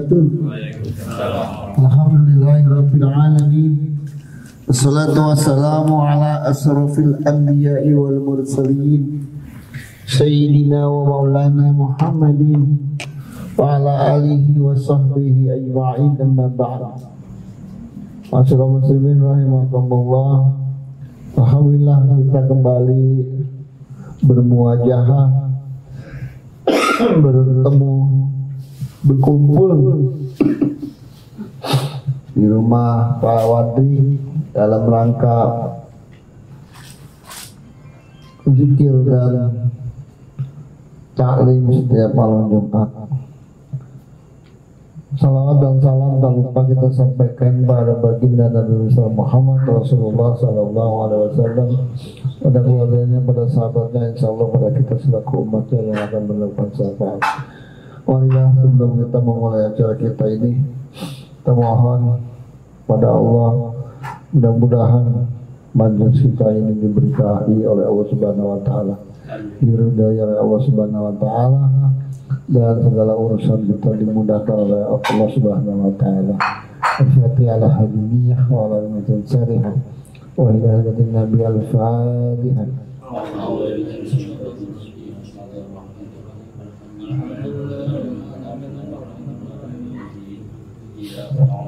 wabarakatuh. Alhamdulillahirabbil alamin. Wassalatu wassalamu ala asrafil anbiya'i wal mursalin sayyidina wa maulana Muhammadin wa ala alihi wa sahbihi ajma'in, amma ba'd. Masyaallah muslimin rahimakumullah. Alhamdulillah kita kembali bermuajahah, bertemu, berkumpul di rumah Pak Wadri dalam rangka zikir dan taklim setiap malam Jumat. Salawat dan salam tak lupa kita sampaikan pada baginda Nabi Muhammad Rasulullah Sallallahu Alaihi Wasallam, pada keluarganya, pada sahabatnya, insya Allah pada kita selaku umatnya yang akan melakukan syafaat. Marilah sebelum kita memulai acara kita ini, kita mohon pada Allah, mudah-mudahan majelis kita ini diberkahi oleh Allah Subhanahu Wa Taala, diridhai oleh Allah Subhanahu Wa Taala, dan segala urusan kita dimudahkan oleh Allah Subhanahu Wa Taala. Al-Fatihah ala hadiniyah wa ala al-mutin syarihah wa ila hadin Nabi al-Fatihah.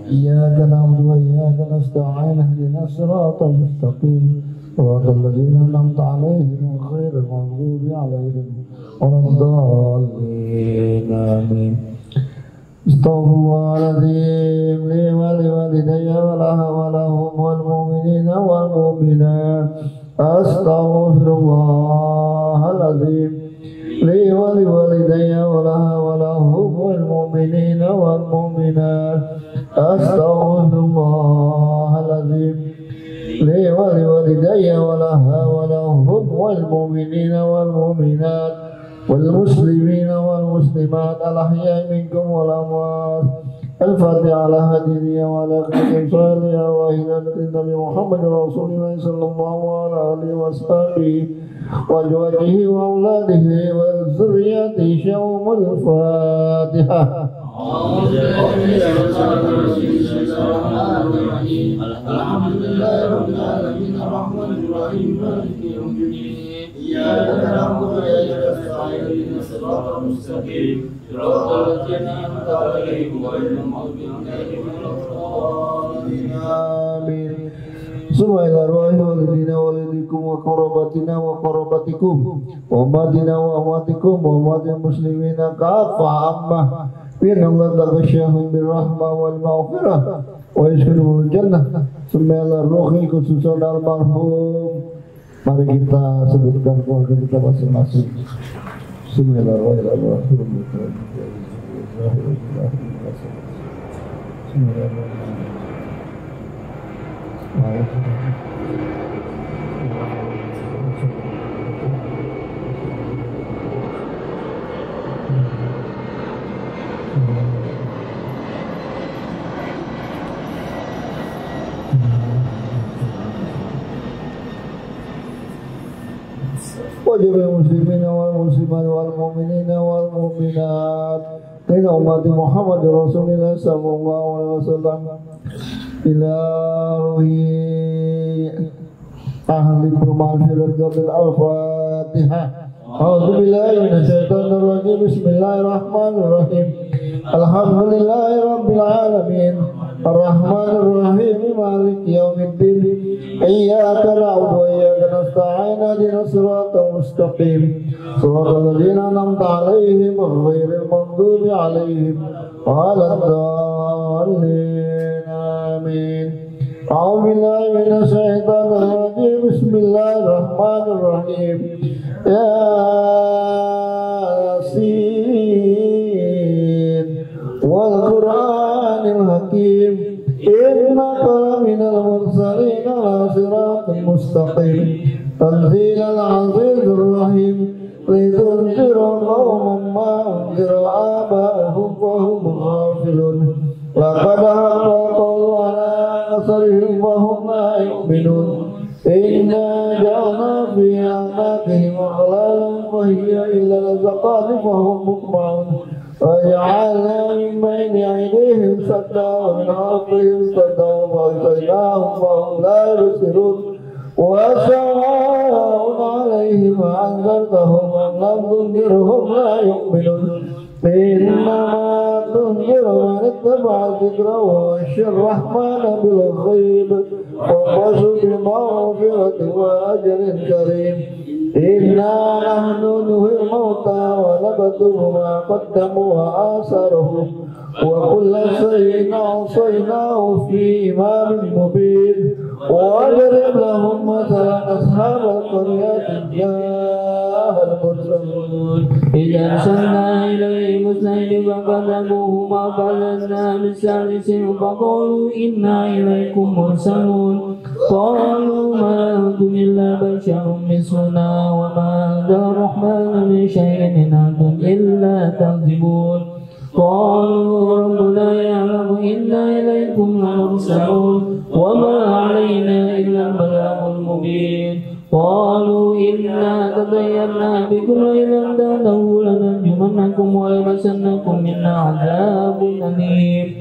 Iyyaka na'budu wa iyyaka nasta'in, ihdinas siratal mustaqim, siratal ladzina an'amta 'alaihim ghairil maghdubi 'alaihim waladdallin. Amin. Astaghfirullahaladzim li wa liwalidayya wa lahum wal mu'minina wal mu'minat. Astaghfirullahaladzim li wa liwalidayya wa lahum wal mu'minina wal mu'minat. Astaghfirullahaladzim li wa liwalidayya wa lahum wal mu'minina wal mu'minat wal muslimina wal muslimat al-ahya'i minkum wal amwat. Al-Fatihah ala hadiniya wa ala khairin salihah wa ila Nabi Muhammad Rasulullah sallallahu alaihi wasallam wa azwajihi wa auladihi wa dzurriyyatihi syawmul Fatihah. Alhamdulillahirabbil alamin arrahmanir rahim maliki yaumiddin. Iyyaka na'budu wa iyyaka nasta'in ihdinas siratal mustaqim siratal ladzina an'amta 'alaihim ghairil maghdubi 'alaihim waladdallin. Amin. Subhanallah wa walidina walidikum wa qarabatina wa qarabatikum wa umatina wa umatikum wa umatil muslimina kafah amma binallah taghashahum birrahmah wal maghfirah wa yashkurul jannah. Subhanallah ruhi khususan almarhum. Mari kita sebutkan keluarga kita masing-masing. Bismillahirrahmanirrahim. Wajibul muslimina wal muslimat wal mu'minina wal mu'minat ila ummati Muhammad Rasulullah sallallahu alaihi wasallam ila ruhi ahli maghfirat qabil al-Fatihah. A'udzu billahi minasy syaithanir rajim. Bismillahirrahmanirrahim. Alhamdulillahirabbil alamin arrahmanir rahim maliki yaumiddin. Iyyaka na'budu wa iyyaka nasta'in ihdinas siratal mustaqim siratal ladzina an'amta 'alaihim ghairil maghdubi 'alaihim waladdallin. Amin. A'udzu billahi minasy syaithanir rajim. Bismillahirrahmanirrahim. Yasin wal Qur'anil hakim innaka laminal mursalin ala siratal mustaqim tanzilal azizir rahim litunzira qauman ma unzira aba'ahum wa hum ghafilun laqad haqa qawlu ala asrihim wa hum la yu'minun inna ja'alna fi a'naqihim aghlalan wa hiya ila al-azqani wa hum muqma'un وجعلنا من بين حقهم فدوا فأغشيناهم فهم لا يبصرون وسواء عليهم أنذرتهم أم لم تنذرهم لا يؤمنون إنما تنذر من اتبع الذكر وخشي الرحمن بالغيب وبشر بمغفرة وأجر كريم إنا نحن نحيي الموتى ونكتب ما قدموا وآثارهم وكل شيء أحصيناه في إمام مبين واضرب لهم مثلا أصحاب القرية جاءها المرسلون إذ أرسلنا إليهم اثنين فكذبوهما فأخذنا بالثالث فقالوا إنا إليكم مرسلون قالوا ما أنتم إلا بشر مثلنا وما أنزل الرحمن من شيء إن أنتم إلا تكذبون قالوا ربنا يعلم إنا إليكم لمرسلون وما علينا إلا البلاغ المبين قالوا إنا تطيرنا بكم وإن لم تنتهوا لنرجمنكم وليمسنكم منا عذاب أليم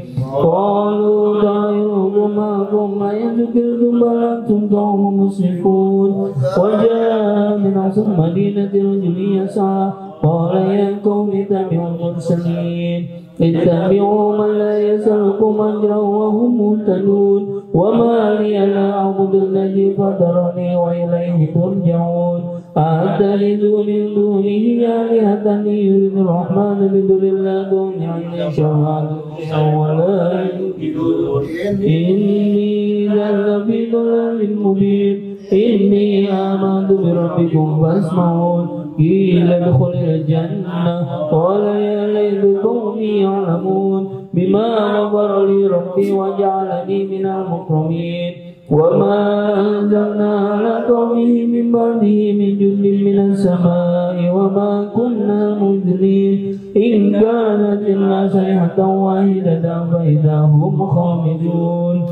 قالوا طائركم معكم أئن ذكرتم بل أنتم قوم مسرفون وجاء من أقصى المدينة رجل يسعى قال يا قوم اتبعوا المرسلين اتبعوا من لا يسألكم أجرا وهم مهتدون وما لي لا أعبد الذي فطرني وإليه ترجعون أأتخذ من دونه آلهة يريد الرحمن بضر لا تغن عني شفاعتهم ولا ينقذون إني لفي ضلال مبين إني آمنت بربكم فاسمعون قيل ادخل الجنة قال يا ليت قومي يعلمون بما غفر لي ربي وجعلني من المكرمين وما أنزلنا على قومه من بعده من جند من السماء وما كنا منزلين إن كانت إلا صيحة واحدة فإذا هم خامدون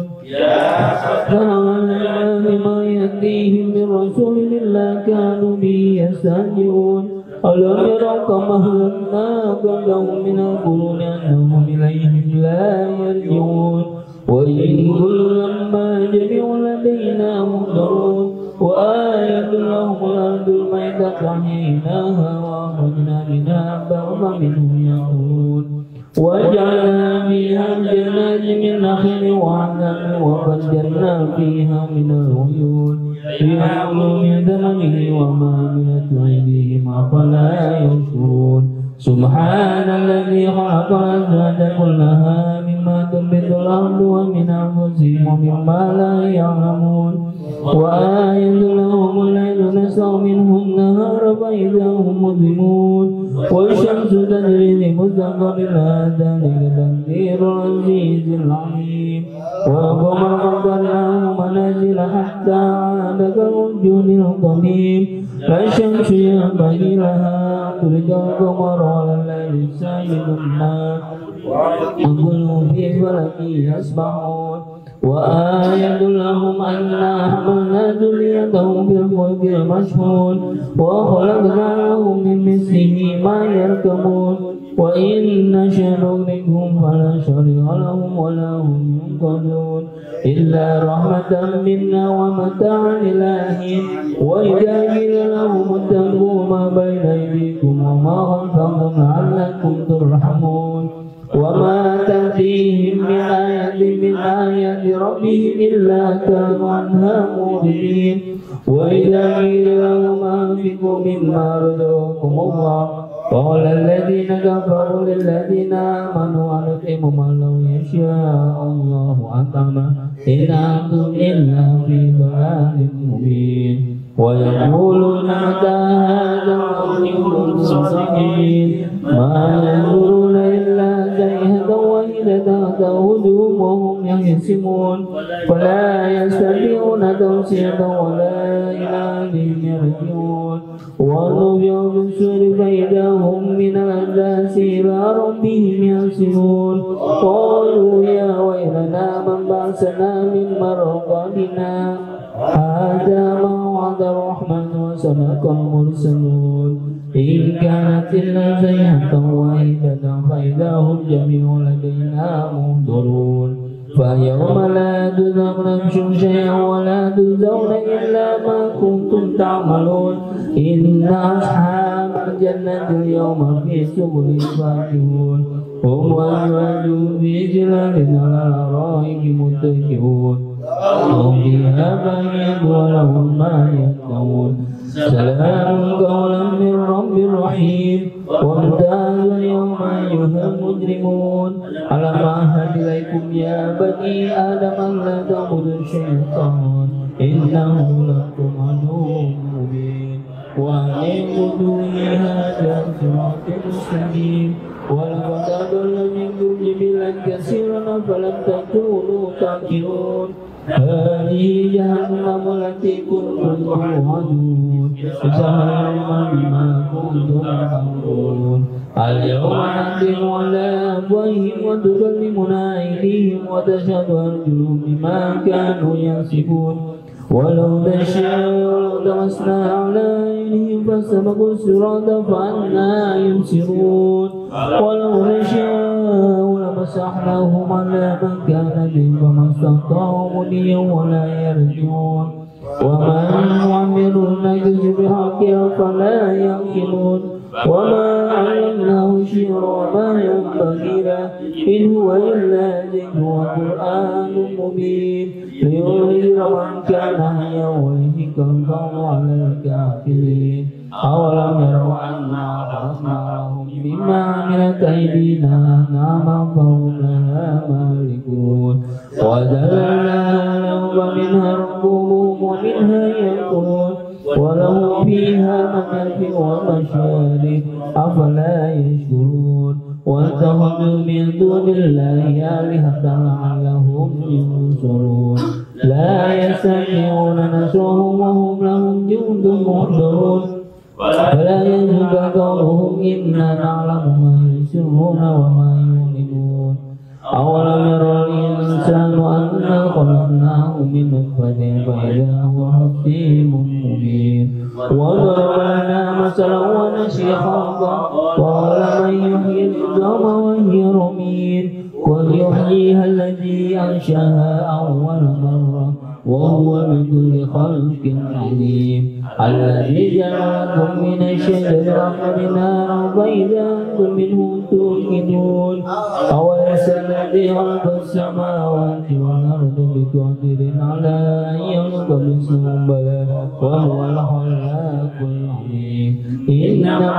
ما يأتيهم من رسول إلا كانوا به يستهزئون ألم يروا كما أهلكنا قبلهم من القرون أنهم إليهم لا يرجعون وإن كل لما جميع لدينا محضرون وآية لهم الأرض الميتة أحييناها وأخرجنا منها حبا فمنه يأكلون وجعلنا فيها جنات من نخيل وعنب وفجرنا فيها من العيون ليأكلوا من ثمره وما عملت أيديهم أفلا يشكرون سبحان الذي خلق الأزواج كلها مما تنبت الأرض ومن أنفسهم ومما لا يعلمون وآية لهم الليل نسخ منه النهار فإذا هم مظلمون والشمس تجري لمستقر لها ذلك تقدير العزيز العليم والقمر قدرناه منازل حتى عاد كالعرجون القديم لا الشمس ينبغي لها أن تدرك القمر ولا الليل سابق النهار وكل في فلك يسبحون وآية لهم أنا حملنا ذريتهم في الفلك المشحون وخلقنا لهم من مثله ما يركبون وإن نشأ نغرقهم فلا شريك لهم ولا هم ينقذون إلا رحمة منا ومتاعا إلى حين وإذا قيل لهم اتقوا ما بين أيديكم وما خلفكم لعلكم ترحمون وما تأتيهم من آية من آيات ربهم إلا كانوا عنها معرضين وإذا قيل لهم أنفقوا مما رزقكم الله قال الذين كفروا للذين آمنوا أنطعم من لو يشاء الله أطعمه إن أنتم إلا في ضلال مبين ويقولون متى هذا الرجل الصالحين ما ينظرون إلا زيهة واحدة تأخذهم وهم يحسمون فلا يستطيعون توصية ولا إلى أهلهم يرجعون ونفخ في الصور فإذا هم من الأجداث إلى ربهم ينسلون قالوا يا ويلنا من بعثنا من مرقدنا هذا ما وعد الرحمن وصدق المرسلون إن كانت إلا صيحة واحدة فإذا هم جميع لدينا محضرون فاليوم لا تظلم نفس شيئا ولا تجزون إلا ما كنتم تعملون إن أصحاب الجنة اليوم في سبل فاكهون هم وأزواجهم في ظلال على الأرائك متكئون هم فيها فاكهون ولهم ما يدعون سلام قولا من رب رحيم وامتازوا اليوم أيها المجرمون ألم أعهد إليكم يا بني آدم ألا تعبدوا الشيطان إنه لكم عدو مبين وأن اعبدوني هذا صراط مستقيم ولقد أضل منكم جبلا كثيرا فلم تكونوا تعقلون هذه جهنم التي كنتم توعدون جزاء بما كنتم تعملون اليوم نختم على أفواههم وتكلمنا أيديهم وتشهد أرجلهم بما كانوا يكسبون ولو نشاء لطمسنا على عينهم فاستبقوا الصراط فأنى يبصرون ولو نشاء لمسحناهم على مكانتهم فما استطاعوا مضيا ولا يرجعون وما نعمر نجز بحقها فلا يعقلون وما علمناه شعرا وما ينبغي له إن هو إلا ذكر وقرآن مبين لينذر من كان حيا ويهلك القوم على الكافرين أولم يروا أنا خلقنا لهم مما عملت أيدينا أنعاما فهم لها مالكون وذللناها لهم فمنها ركوبهم ومنها يأكلون ولهم فيها منافع ومشارب أفلا يشكرون واتخذوا من دون الله آلهة لعلهم ينصرون لا يستطيعون نصرهم وهم لهم جند محضرون فلا يجب قولهم إنا نعلم ما يسرون وما يعلنون أولم يرى الإنسان أنا خلقناه من نطفة فإذا هو خصيم مبين وضرب لنا مثلا ونسي خلقه قال من يحيي العظام وهي رميم قل يحييها الذي أنشأها أول مرة وهو بكل خلق عليم الذي جعل لكم من الشجر الأخضر نارا فإذا أنتم منه توقدون أوليس الذي خلق السماوات والأرض بقادر على أن يخلق مثلهم بلى وهو الخلاق العليم إنما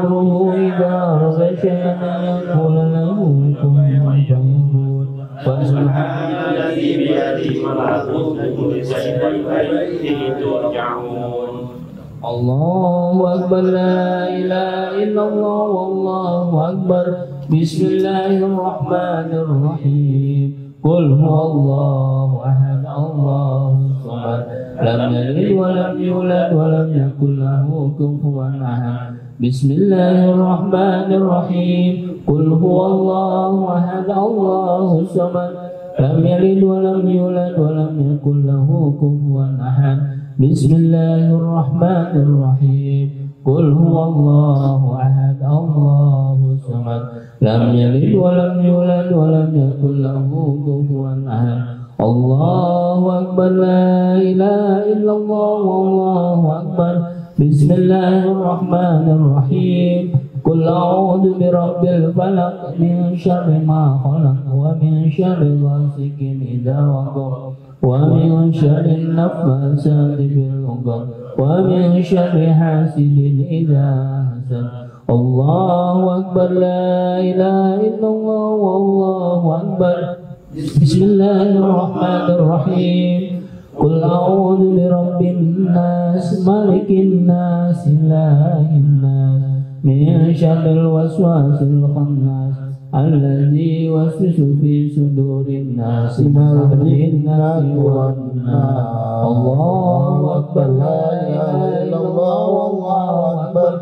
أمره إذا أراد شيئا أن يقول له كن فيكون فسبحان الذي بيده ملكوت كل شيء وإليه ترجعون الله أكبر لا إله إلا الله والله أكبر بسم الله الرحمن الرحيم قل هو الله أحد الله الصمد لم يلد ولم يولد ولم يكن له كفوا أحد بسم الله الرحمن الرحيم قل هو الله أحد الله الصمد لم يلد ولم يولد ولم يكن له كفوا أحد بسم الله الرحمن الرحيم قل هو الله أحد الله الصمد لم يلد ولم يولد ولم يكن له كفوا أحد الله أكبر لا إله إلا الله والله أكبر بسم الله الرحمن الرحيم قل أعوذ برب الفلق من شر ما خلق ومن شر غاسق إذا وقب ومن شر النفاثات في العقد ومن شر حاسد إذا حسد الله أكبر لا إله إلا الله والله أكبر بسم الله الرحمن الرحيم قل أعوذ برب الناس ملك الناس إله الناس من شر الوسواس الخناس الذي يوسوس في صدور الناس من الجنة والناس الله أكبر لا إله إلا الله والله أكبر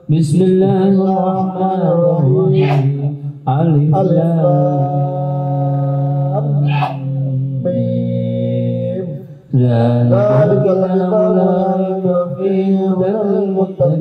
بسم الله الرحمن الرحيم ألف لام ميم ذلك الكتاب لا ريب فيه هدى للمتقين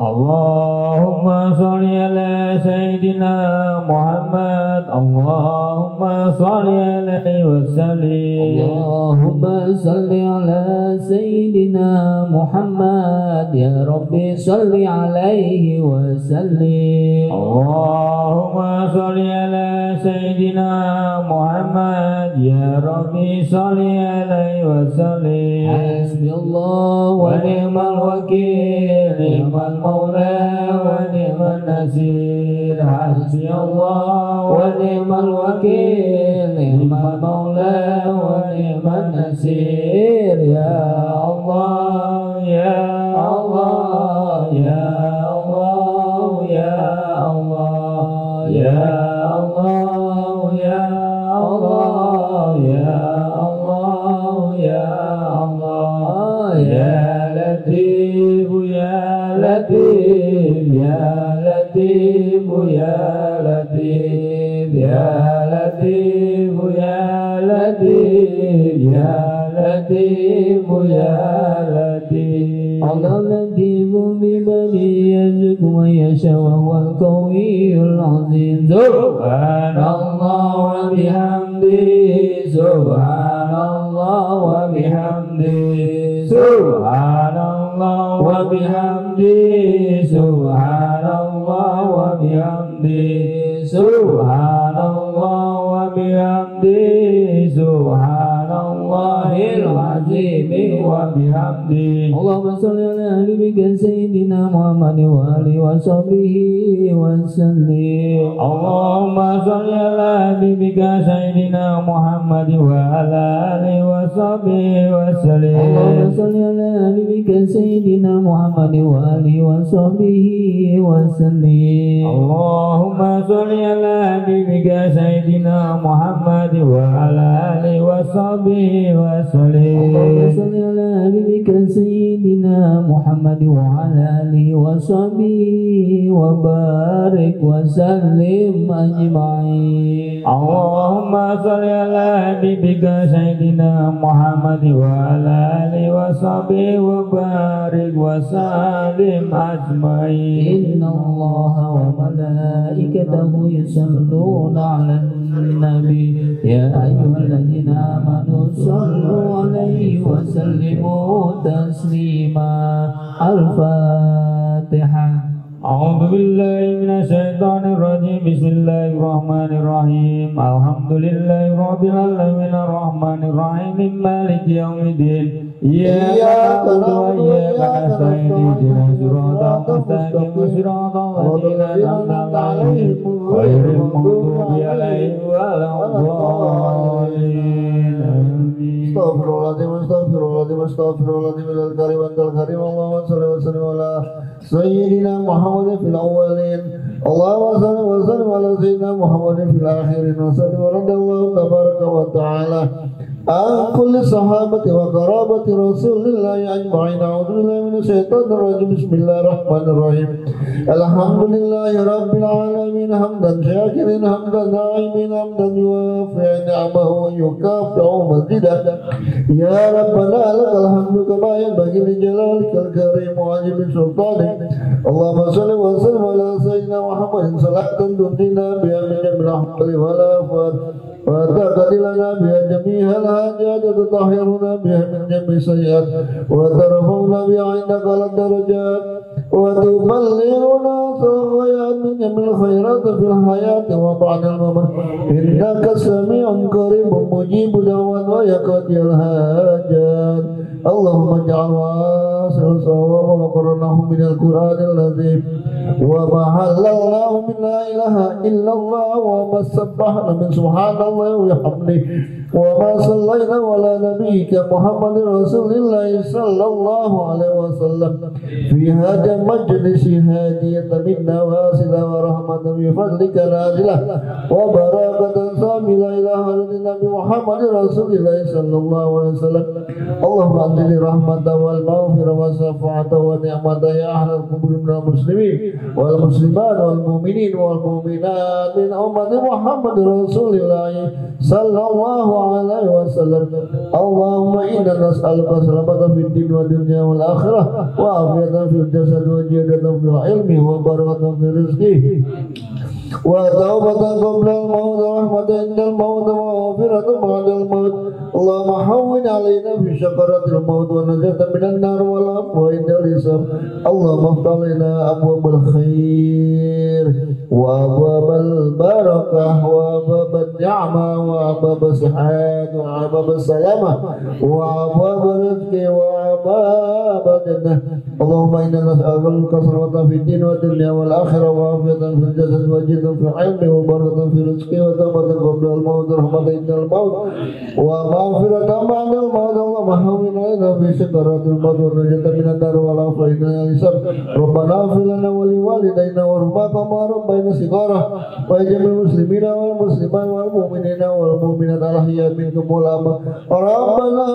Allahumma sholli ala Sayyidina Muhammad. Allahumma sholli alaihi wa sallim. Allahumma sholli ala Sayyidina Muhammad. Ya Rabbi sholli alaihi wa sallim. Allahumma sholli ala Sayyidina Muhammad. Ya Rabbi sholli alaihi wa sallim. Hasbiyallah wa ni'mal wakil, ni'mal maula wa ni'man nasir. Hasbiyallah wa ni'mal wakil, ni'mal maula wa ni'man nasir. Ya Allah, ya Allah, ya Allah, ya Allah, ya Allah, ya Allah, ya Allah, ya Allah, ya Latif, ya Latif, ya Latif, ya Latif, ya Latif, ya Latif, ya Latif, ya Latif. Allah Latif bimani yazuk wa yasha wa huwal qawiyul azim. Subhanallah wa bihamdi, subhanallah wa bihamdi, subhanallah wa bihamdi, subhanallah wa bihamdi, subhanallah wa bihamdi, subhanallahil azim wa bihamdi. Allahumma sholli ala habibika sayyidina Muhammad wa alihi wa sahbihi wa sallim. Allahumma sholli ala habibika sayyidina Muhammad wa ala alihi wa sahbihi wa sallim. Allahumma sholli ala habibika sayyidina Muhammad wa alihi wa sahbihi wa sallim. Allahumma sholli ala habibika sayyidina Muhammad wa ala alihi wa sahbihi wa sallim. Allahumma sholli ala habibika sayyidina Muhammad wa ala alihi wa sahbihi wa barik wa sallim ajma'in. Allahumma sholli ala habibika sayyidina Muhammad wa ala alihi wa sahbihi wa barik wa sallim ajma'in. Inna Allaha wa malaikatahu yusalluna 'alan nabi ya ayyuhalladzina amanu sallu 'alaihi wa sallimu taslima. Al-Fatihah. A'udzu billahi minasy syaithanir rajim. Bismillahirrahmanirrahim. Alhamdulillahirabbil alamin arrahmanir rahim maliki yaumiddin. Iyyaka na'budu wa iyyaka nasta'in. Ihdinas siratal mustaqim siratal ladzina an'amta 'alaihim ghairil maghdubi 'alaihim waladdallin. Astaghfirullahaladzim, astaghfirullahaladzim, astaghfirullahaladzim, al-karim, al-karim. Allahumma salli wa sallim ala sayyidina Muhammadin fil awwalin. Allahumma salli wa sallim ala sayyidina Muhammadin fil akhirin. Wa sallim wa radallahu tabaraka wa ta'ala an kulli sahabati wa qarabati rasulillahi ajma'in. A'udzu billahi minasy syaithanir rajim. Bismillahirrahmanirrahim. Alhamdulillahi rabbil alamin hamdan syakirin hamdan na'imin hamdan yuwafi ni'amahu wa yukafi'u mazidah. Ya Rabbana lakal hamdu kama yanbaghi li jalalikal karim wa 'azimi sultanik. Allahumma shalli wa sallim ala sayyidina Muhammadin salatan tunjina biha min jamil ahwali wal afat wa taqdi lana biha jami'al hajat wa tutahhiruna biha min jami'i sayyi'at wa tarfa'una biha 'indaka al-darajat wa tuballighuna saghayat min jamil khairat fil hayat wa ba'dal mamat. Innaka sami'un qaribun mujibud da'wat wa yaqdil hajat. Allahumma ja'al wasil sawab wa qarnahu min al-Qur'anil azim wa ma halallahu min la ilaha illallah wa ma sabbahna min subhanallahi wa bihamdihi wa ma sallayna ala nabiyyika Muhammadin rasulillahi sallallahu alaihi wasallam fi hadha majlisi hadiyatan minna wasila wa rahmatan bi fadlika nazilah wa barakatan samila ila hadratin nabi Muhammadin rasulillahi sallallahu alaihi wasallam. Allahumma anzil rahmatan wal maghfirah wa syafa'atan wa ni'matan ya ahlal qubur minal muslimin wal muslimat wal mu'minin wal mu'minat min ummati Muhammadin rasulillahi sallallahu عليه وسلم اللهم إنا نسألك سلامة في الدين والدنيا والآخرة وعافية في الجسد وزيادة في العلم وبركة في الرزق وتوبة قبل الموت ورحمة عند الموت ومغفرة بعد الموت اللهم هون علينا في شكرات الموت ونجاة من النار والعفو عند الحساب اللهم افتح لنا أبواب الخير وأبواب البركة وأبواب النعمة وأبواب الصحة وأبواب السلامة وأبواب الرزق وأبواب الجنة اللهم إنا نسألك السلامة في الدين والدنيا والآخرة وعافية في الجسد وجد في العلم وبركة في الرزق وتوبة قبل الموت ورحمة عند الموت ومغفرة بعد الموت اللهم هون علينا في سكرات الموت ونجاة من النار والعفو عند الحساب ربنا اغفر لنا ولوالدينا وارحمهما ربنا صغارا وجميع المسلمين والمسلمات والمؤمنين والمؤمنات الأحياء منهم والأموات ربنا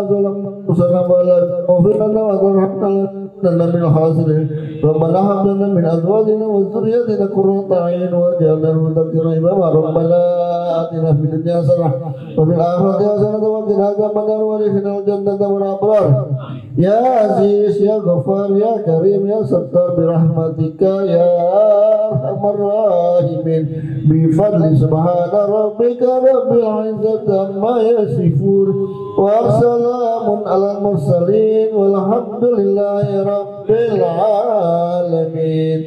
ظلمنا أنفسنا ولا تغفر لنا وترحمنا لنا من الخاسرين ربنا هب لنا من أزواجنا وذرياتنا قرة أعين واجعلنا للمتقين إماما ربنا آتنا في الدنيا حسنة وفي الآخرة حسنة وقنا عذاب النار وادخلنا الجنة مع الأبرار يا عزيز يا غفار يا كريم يا ستار برحمتك يا أرحم الراحمين بفضل سبحان ربك رب العزة عما يصفون وسلام على المرسلين والحمد لله رب العالمين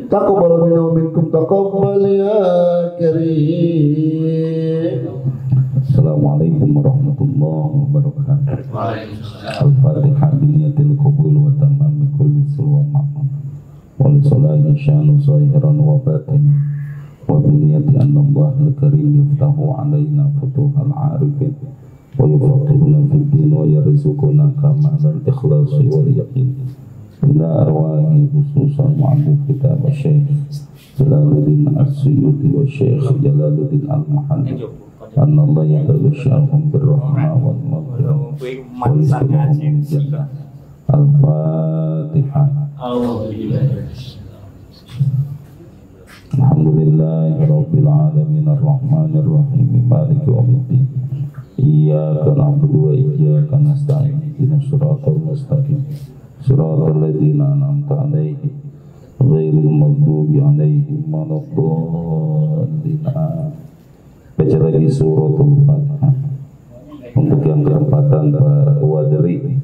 تقبل منا ومنكم تقبل يا كريم. Assalamualaikum warahmatullahi wabarakatuh. Al-Fatihah biniyatil qabul wa tamami kulli sulwa ma'am wa li salahi syanu zahiran wa batin wa biniyati anna Allah al-karim yaftahu alaina futuhal arifin wa yufaqihuna fid din wa yarzuquna kamalal ikhlasi wal yaqin ila arwahi khususan mu'allif kitab Syekh Jalaluddin As-Suyuti wa Syekh Jalaluddin Al-Muhalli أن الله يتغشاهم بالرحمة والمغفرة ويسكنهم من الجنة. الفاتحة. الحمد لله رب العالمين الرحمن الرحيم مالك يوم الدين إياك نعبد وإياك نستعين اهدنا الصراط المستقيم صراط الذين أنعمت عليهم غير المغضوب عليهم ولا الضالين. Baca lagi suratul Fatihah untuk yang kerempatan Pak Wadri.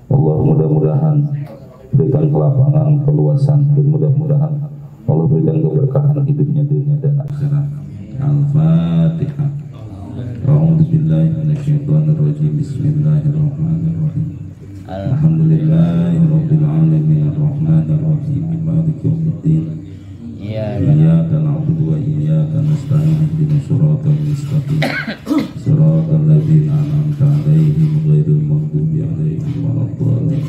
Allah mudah-mudahan berikan kelapangan, keluasan, dan mudah-mudahan Allah berikan keberkahan hidupnya dunia dan akhirat. Al-Fatihah. A'udzubillahi minasyaitonirrajim. Bismillahirrahmanirrahim. Alhamdulillahirabbil alamin arrahmanir rahim maliki yaumiddin. Iyyaka na'budu wa iyyaka nasta'in ihdinas siratal mustaqim siratal ladzina an'amta 'alaihim ghairil maghdubi 'alaihim waladdallin.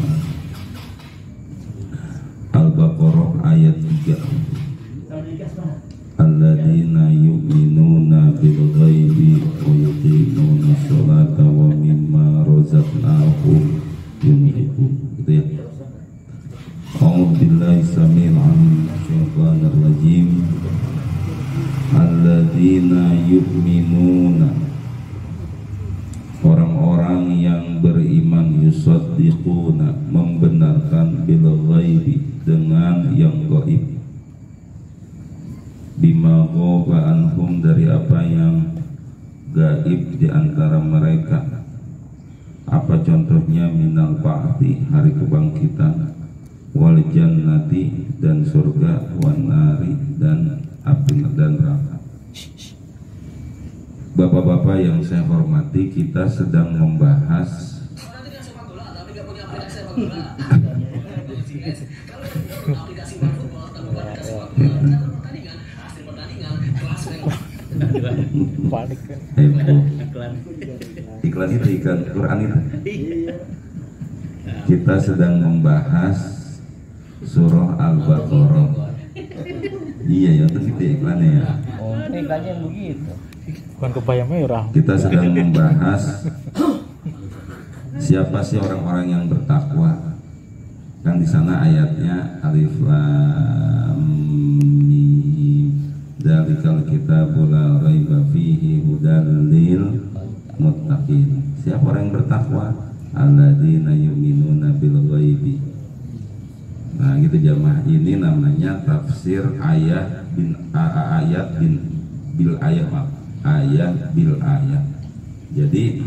Al-Baqarah ayat 3. Alladzina yu'minuna bil ghaibi wa yuqimuna sholata wa mimma razaqnahum yunfiqun. Gitu ya. A'udzubillahi samil 'alim minasyaitonir rajim. Alladzina yu'minuna, orang-orang yang beriman, yusaddiquna, membenarkan bil ghaibi, dengan yang gaib, bima ghaba anhum, dari apa yang gaib di antara mereka. Apa contohnya? Minal ba'thi, hari kebangkitan, wal jannati, dan surga, wan nari, dan api dan neraka. Bapak-bapak yang saya hormati, kita sedang membahas iklan itu, iklan Quran itu. Kita sedang membahas surah Al-Baqarah. Iya ya, itu gitu iklannya ya. Oh, iklannya begitu. Bukan kebaya merah. Kita sedang membahas siapa sih orang-orang yang bertakwa. Kan di sana ayatnya Alif Lam Mim, dzalikal kitabu la raiba fihi hudal lil muttaqin. Siapa orang yang bertakwa? Alladzina yu'minuna bil ghaibi. Nah, gitu jamaah. Ini namanya tafsir ayat bil ayat. Jadi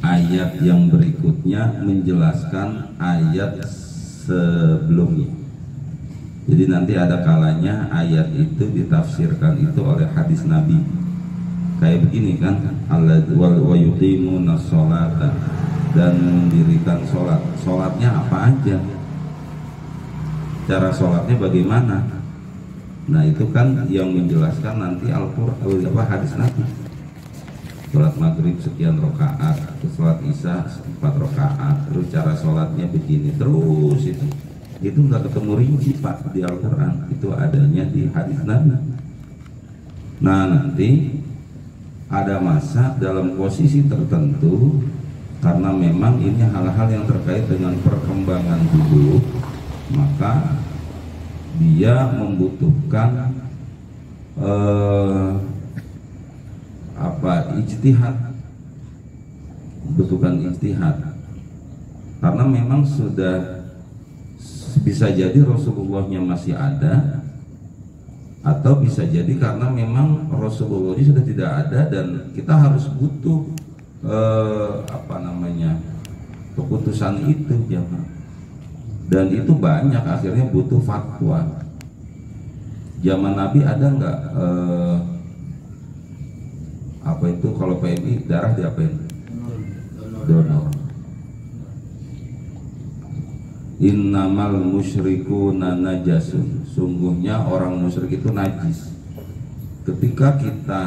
ayat yang berikutnya menjelaskan ayat sebelumnya. Jadi nanti ada kalanya ayat itu ditafsirkan itu oleh hadis Nabi. Kayak begini kan, wa yuqimuna sholata, dan mendirikan sholat. Sholatnya apa aja? Cara sholatnya bagaimana? Nah itu kan yang menjelaskan nanti Al-Quran, hadis Nabi. Sholat maghrib sekian rakaat, sholat isya 4 rakaat, terus cara sholatnya begini, terus itu nggak ketemu rinci Pak di Al-Quran, itu adanya di hadis Nabi. Nah nanti ada masa dalam posisi tertentu, karena memang ini hal-hal yang terkait dengan perkembangan hidup, maka dia membutuhkan ijtihad, karena memang sudah bisa jadi Rasulullahnya masih ada, atau bisa jadi karena memang Rasulullahnya sudah tidak ada dan kita harus butuh keputusan itu jamaah. Dan itu banyak akhirnya butuh fatwa. Zaman Nabi ada nggak kalau PMI darah diapain? Donor. Innamal musyrikuna najasun. Sungguhnya orang musyrik itu najis. Ketika kita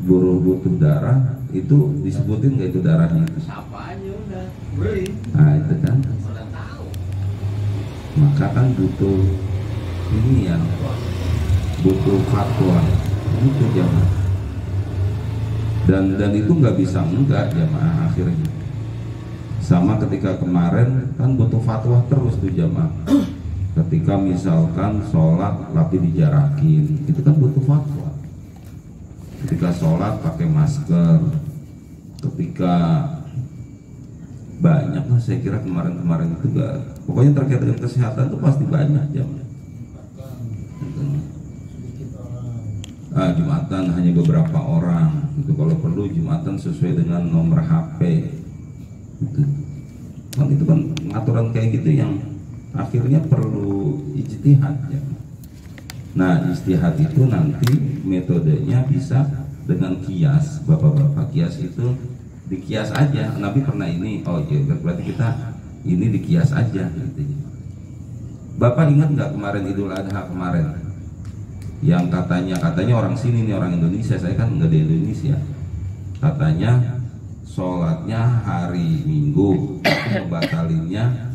butuh darah, itu disebutin nggak itu darahnya itu? Siapa aja udah beli. Nah itu kan. Maka kan butuh ini ya, butuh fatwa. Itu jamaah. Dan itu nggak bisa enggak jamaah akhirnya. Sama ketika kemarin kan butuh fatwa terus tuh jamaah. Ketika misalkan sholat tapi dijarakin, itu kan butuh fatwa. Ketika sholat pakai masker, ketika banyak lah, saya kira kemarin itu gak, pokoknya terkait dengan kesehatan itu pasti banyak jamaah. Jumatan hanya beberapa orang, itu kalau perlu Jumatan sesuai dengan nomor HP. Itu kan aturan kayak gitu yang akhirnya perlu ijtihad ya. Nah ijtihad itu nanti metodenya bisa dengan kias. Bapak-bapak, kias itu dikias aja. Nabi pernah ini, oh ya berarti kita ini dikias aja gitu. Bapak ingat nggak kemarin Idul Adha kemarin yang katanya orang sini nih, orang Indonesia, saya kan nggak di Indonesia, katanya sholatnya hari Minggu, membatalinnya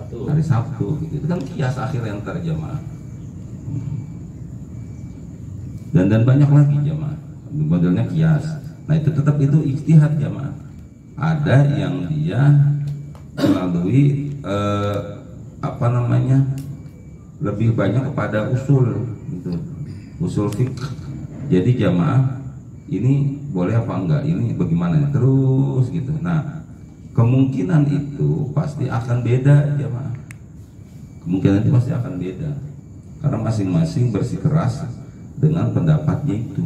hari Sabtu, gitu. Itu kan kias akhir yang terjemaah. Dan banyak lagi jamaah, modelnya kias. Nah itu tetap itu ijtihad jamaah. Ada yang dia melalui lebih banyak kepada usul, gitu. Usul fiqh. Jadi jamaah ini boleh apa enggak, ini bagaimana terus gitu. Nah kemungkinan itu pasti akan beda jamaah. Kemungkinan itu pasti akan beda karena masing-masing bersikeras dengan pendapatnya itu.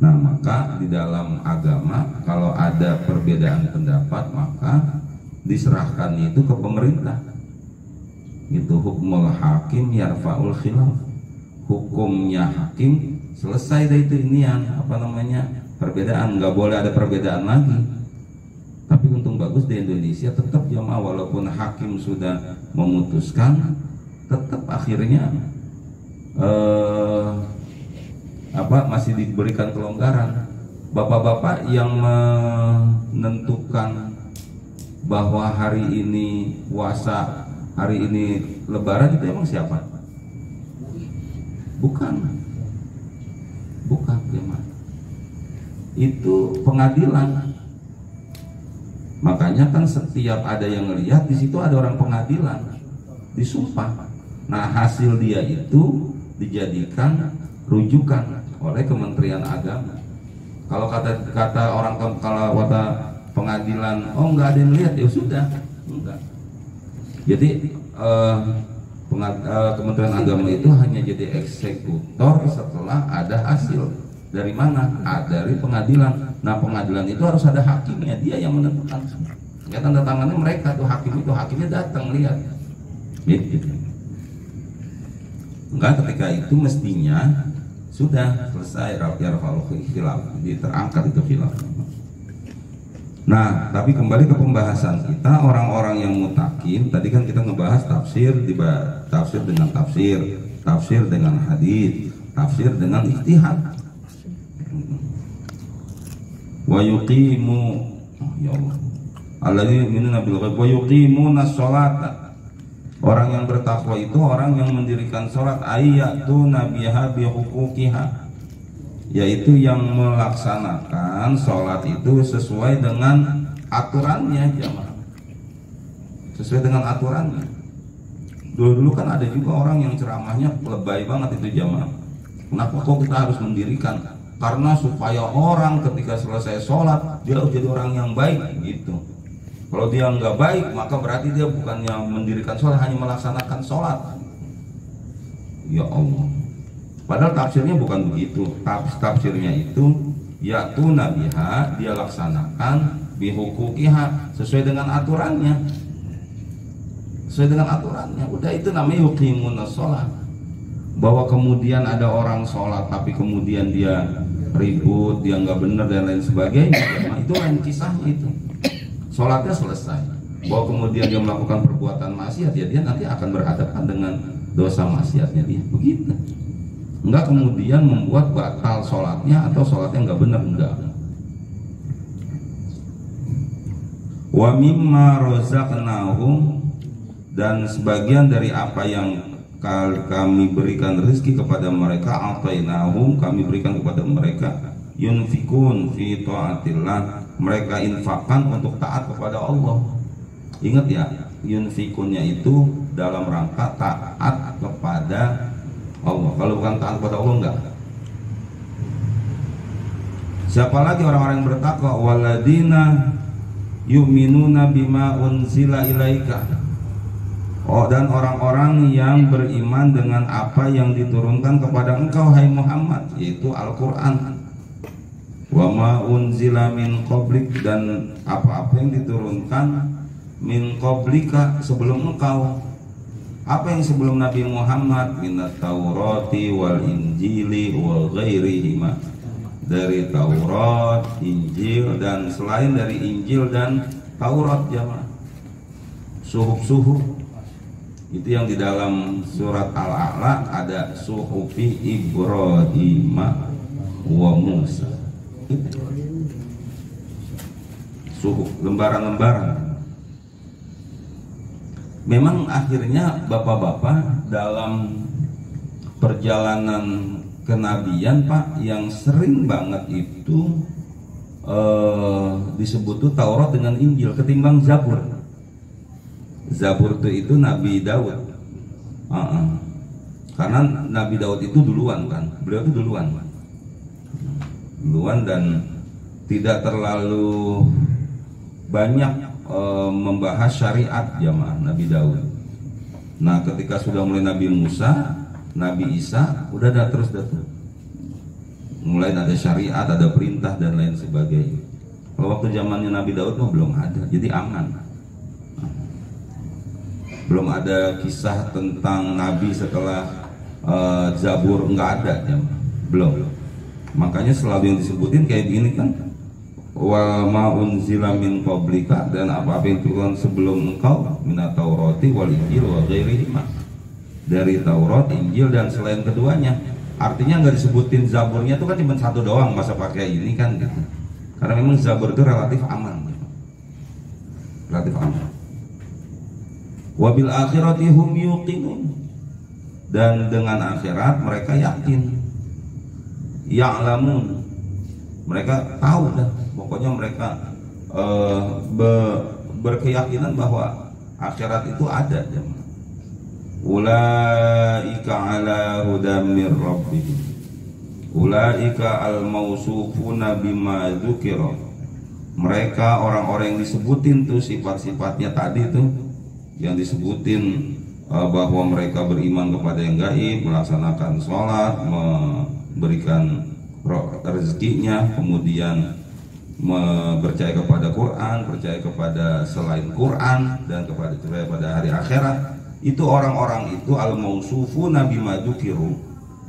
Nah maka di dalam agama kalau ada perbedaan pendapat maka diserahkan itu ke pemerintah. Itu hukmul hakim yarfa'ul khilaf. Hukumnya hakim selesai dari itu perbedaan, nggak boleh ada perbedaan lagi. Tapi untung bagus di Indonesia tetap jamaah walaupun hakim sudah memutuskan, tetap akhirnya masih diberikan kelonggaran. Bapak-bapak yang menentukan bahwa hari ini puasa, hari ini lebaran itu emang siapa? Bukan jemaah. Itu pengadilan. Makanya kan setiap ada yang ngelihat di situ ada orang pengadilan disumpah. Nah hasil dia itu dijadikan rujukan oleh Kementerian Agama. Kalau kata orang, kalau kata pengadilan, oh nggak ada yang lihat, ya sudah, enggak. Jadi Kementerian Agama itu hanya jadi eksekutor setelah ada hasil. Dari mana? Dari pengadilan. Nah, pengadilan itu harus ada hakimnya, dia yang menentukan. Ya, tanda tangannya mereka tuh, hakim itu, hakimnya datang lihat. Gitu. Enggak, ketika itu mestinya sudah selesai khilaf, terangkat itu khilaf. Nah, tapi kembali ke pembahasan kita, orang-orang yang mutakin. Tadi kan kita ngebahas tafsir dengan tafsir dengan hadis, tafsir dengan ijtihad. Wa yuqimu, ya Allah, alladzina yu'minuna bil ghaib wa yuqimuna sholata. Orang yang bertakwa itu orang yang mendirikan sholat, ayatu nabiha bihuquqiha, yaitu yang melaksanakan sholat itu sesuai dengan aturannya, jamaah. Sesuai dengan aturannya. Dulu kan ada juga orang yang ceramahnya lebay banget itu, jamaah. Kenapa kok kita harus mendirikan? Karena supaya orang ketika selesai sholat dia harus jadi orang yang baik gitu. Kalau dia nggak baik, maka berarti dia bukannya mendirikan sholat, hanya melaksanakan sholat. Ya Allah. Padahal tafsirnya bukan begitu. Tafsirnya itu yaitu nabiha, dia laksanakan bihuquqiha, sesuai dengan aturannya. Sesuai dengan aturannya. Udah, itu namanya yuqimunas sholat. Bahwa kemudian ada orang sholat tapi kemudian dia ribut, dia nggak benar dan lain sebagainya, nah, itu lain kisahnya itu. Sholatnya selesai. Bahwa kemudian dia melakukan perbuatan maksiat, ya dia nanti akan berhadapan dengan dosa maksiatnya dia. Begitu. Enggak kemudian membuat batal sholatnya atau sholatnya nggak benar, enggak. Wa mimma razaqnahum, dan sebagian dari apa yang kami berikan rezeki kepada mereka, atainahum, kami berikan kepada mereka, yunfikun fi taatillah, mereka infakkan untuk taat kepada Allah. Ingat ya, yunfikunnya itu dalam rangka taat kepada Allah. Kalau bukan taat kepada Allah, enggak. Siapa lagi orang-orang yang bertakwa? Waladina yu'minuna bima unzila ilaika. Oh, dan orang-orang yang beriman dengan apa yang diturunkan kepada engkau, hai Muhammad, yaitu Al-Quran. Wa ma unzila min qablik, dan apa-apa yang diturunkan min qablika, sebelum engkau. Apa yang sebelum Nabi Muhammad? Minat Taurati wal Injili wal ghairihima, dari Taurat, Injil, dan selain dari Injil dan Taurat, jamaah. Suhuf-suhuf itu yang di dalam surat Al-A'la ada suhufi Ibrahim wa Musa. Suhuf, lembaran-lembaran. Memang akhirnya bapak-bapak dalam perjalanan kenabian, Pak, yang sering banget itu disebut tuh Taurat dengan Injil ketimbang Zabur. Zabur itu Nabi Daud. Karena Nabi Daud itu duluan kan, beliau itu duluan dan tidak terlalu banyak membahas syariat, jamaah, Nabi Daud. Nah, ketika sudah mulai Nabi Musa, Nabi Isa, udah ada terus mulai ada syariat, ada perintah dan lain sebagainya. Kalau waktu zamannya Nabi Daud belum ada, jadi aman. Belum ada kisah tentang Nabi setelah Zabur, nggak ada, jamaah. Belum. Makanya selalu yang disebutin kayak gini kan, wa ma unzila min qablika, dan apa-apa yang turun sebelum engkau, minat Taurati wal Injil wa ghairihima, dari Taurat, Injil, dan selain keduanya. Artinya nggak disebutin Zaburnya itu kan cuma satu doang, masa pakai ini kan gitu. Karena memang Zabur itu relatif aman, relatif aman. Wabil akhirati hum yuqinun, dan dengan akhirat mereka yakin. Ya'lamun, mereka tahu dah, pokoknya mereka berkeyakinan bahwa akhirat itu ada. Ulaika ala hudam mir rabbihim, Ulaika al-mausufuna bima dzukira. Mereka orang-orang yang disebutin tuh sifat-sifatnya tadi tuh, yang disebutin bahwa mereka beriman kepada yang gaib, melaksanakan sholat, memberikan rezekinya, kemudian percaya kepada Quran, percaya kepada selain Quran, dan percaya pada hari akhirat. Itu orang-orang itu al-mausufuna bima dzukiru,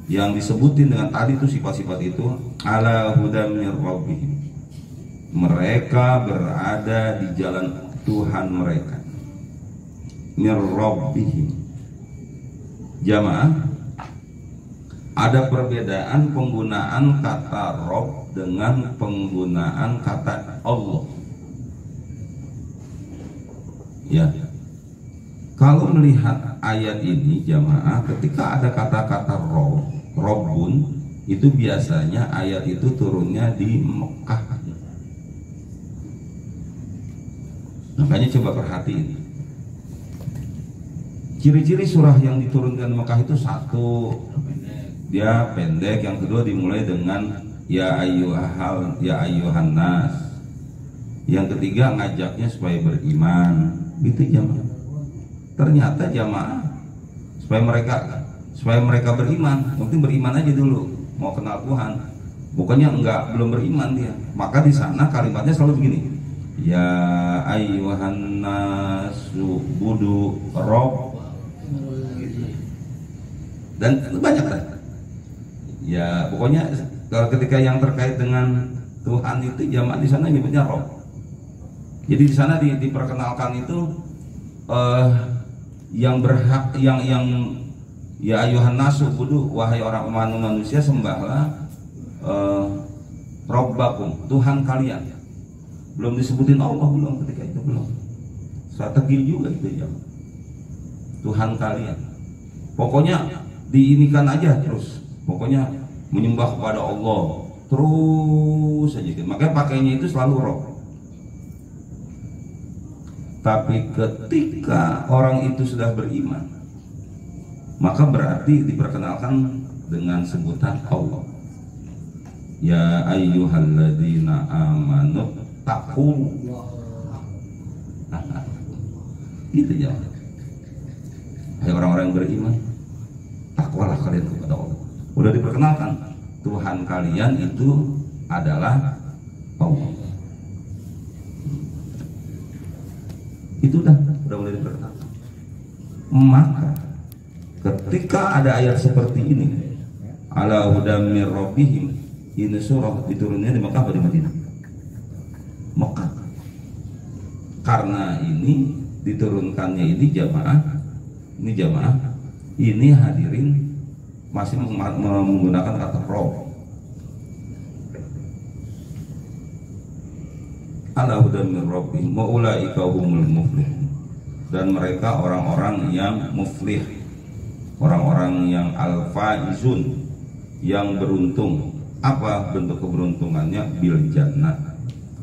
yang disebutin dengan tadi itu sifat-sifat itu, ala hudam mir rabbihim. Mereka berada di jalan Tuhan mereka. Mir rabbihim. Jamaah, ada perbedaan penggunaan kata Rabb dengan penggunaan kata Allah. Ya. Kalau melihat ayat ini jamaah, ketika ada kata-kata Rabbun, itu biasanya ayat itu turunnya di Mekah. Makanya coba perhatiin. Ciri-ciri surah yang diturunkan di Mekah itu satu, dia pendek. Yang kedua dimulai dengan ya ayyuhan nas. Yang ketiga ngajaknya supaya beriman. Gitu jamaah. Ternyata jamaah supaya mereka beriman, mungkin beriman aja dulu, mau kenal Tuhan. Bukannya belum beriman dia. Maka di sana kalimatnya selalu begini. Ya ayyuhan nasu budu rabb. Dan banyak kan? Ya pokoknya kalau ketika yang terkait dengan Tuhan itu jamaah di sana nyebutnya Rabb. Jadi di sana diperkenalkan itu yang berhak yang ya ayuhan nasu budu, wahai orang manusia sembahlah Rabbakum, Tuhan kalian. Belum disebutin Allah, belum, ketika itu belum. Strategi juga itu ya. Tuhan kalian. Pokoknya diinikan aja terus. Pokoknya menyembah kepada Allah terus saja. Makanya pakainya itu selalu Rabb. Tapi ketika orang itu sudah beriman, maka berarti diperkenalkan dengan sebutan Allah. Ya ayyuhalladzina amanu taqullah. Gitu ya. Hai orang-orang yang beriman, takwalah kalian kepada Allah. Udah diperkenalkan Tuhan kalian itu adalah Allah. Itu udah mulai diperkenalkan. Maka ketika ada ayat seperti ini, ala hudam mir rabbihim, ini surah diturunnya di Mekah atau di Madinah? Mekah. Karena ini diturunkannya ini jamaah, ini hadirin masih menggunakan kata Rabb. Ala hudam mir rabbihim wa ulaika humul muflihun. Dan mereka orang-orang yang muflih, orang-orang yang al-faizun, yang beruntung. Apa bentuk keberuntungannya? Bil jannah,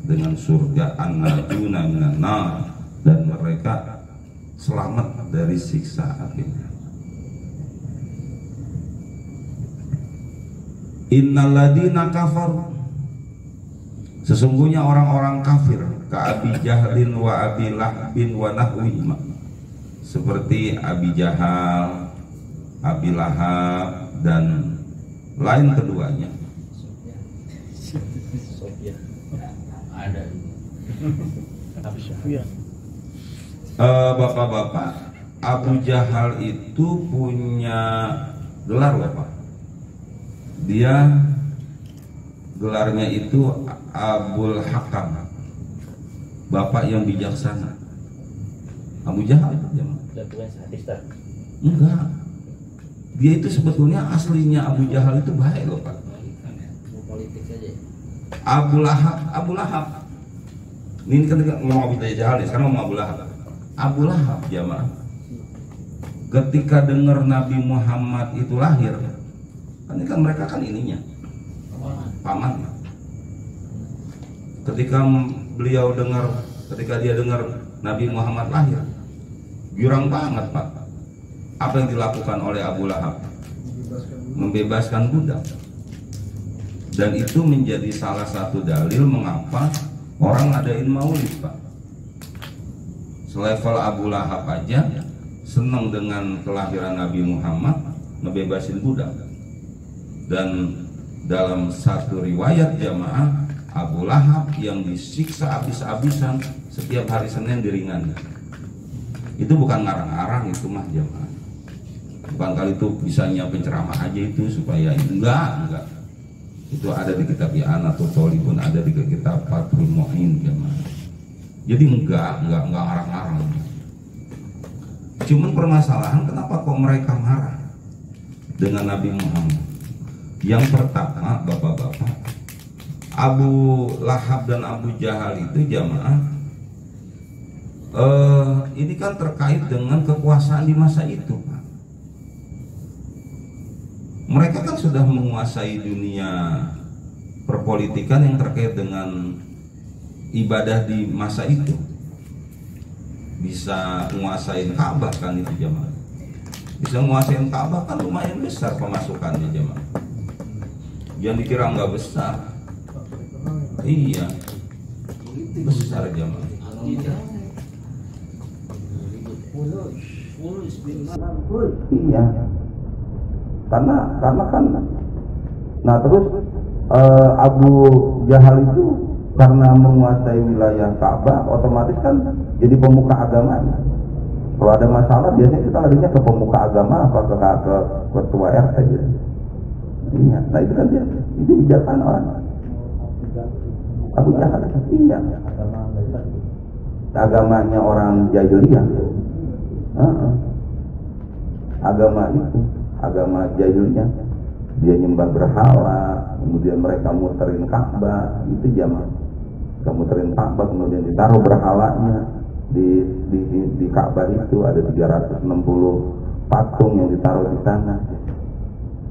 dengan surga, an-najuna minan nar, dan mereka selamat dari siksa api. Innalladzina kafaru, sesungguhnya orang-orang kafir, ka Abi Jahlin wa Abi Lahbin wa nahwihima, seperti Abi Jahal, Abi Lahab, dan lain keduanya. Bapak-bapak, Abu Jahal itu punya gelar bapak. Dia gelarnya itu Abul Hakam, bapak yang bijaksana. Abu Jahal itu enggak. Dia itu sebetulnya aslinya Abu Jahal itu baik loh pak. Abu Lahab. Ini kan ngomong Abu Jahal nih, sekarang ngomong Abu Lahab. Abu Lahab jamaah, ketika dengar Nabi Muhammad itu lahir, ini kan mereka kan ininya paman. Ketika dia dengar Nabi Muhammad lahir, girang banget pak. Apa yang dilakukan oleh Abu Lahab? Membebaskan budak. Dan itu menjadi salah satu dalil mengapa orang ngadain maulid, Pak. Selevel Abu Lahab aja senang dengan kelahiran Nabi Muhammad, ngebebasin budak. Dan dalam satu riwayat jamaah, Abu Lahab yang disiksa habis-habisan setiap hari Senin diringankan. Itu bukan ngarang-ngarang, itu mah jamaah. Bukan kali itu bisa nyiapin ceramah aja itu supaya enggak. Itu ada di kitab Ya'an atau Tolibun, ada di kitab Fathul Mu'in jamaah. Jadi enggak ngarang-ngarang. Cuman permasalahan kenapa kok mereka marah dengan Nabi Muhammad? Yang pertama, bapak-bapak, Abu Lahab dan Abu Jahal itu jamaah ini kan terkait dengan kekuasaan di masa itu, Pak. Mereka kan sudah menguasai dunia perpolitikan yang terkait dengan ibadah di masa itu. Bisa menguasain Ka'bah kan itu jamaah. Bisa menguasain Ka'bah kan lumayan besar pemasukannya jamaah. Yang dikira nggak besar. Iya, besar jamaah. Iya, karena kan, nah terus Abu Jahal itu karena menguasai wilayah Ka'bah, otomatis kan jadi pemuka agamanya. Kalau ada masalah biasanya kita larinya ke pemuka agama atau ke ketua RT gitu. Iya, nah itu kan dia, itu bijaksana orang. Abu Jahal, iya. Agamanya orang jahiliyah. Agama itu, agama jahiliyah. Dia nyembah berhala, kemudian mereka muterin Ka'bah, itu jamaah. Muterin Ka'bah, kemudian ditaruh berhalanya di Ka'bah itu ada 360 patung yang ditaruh di sana.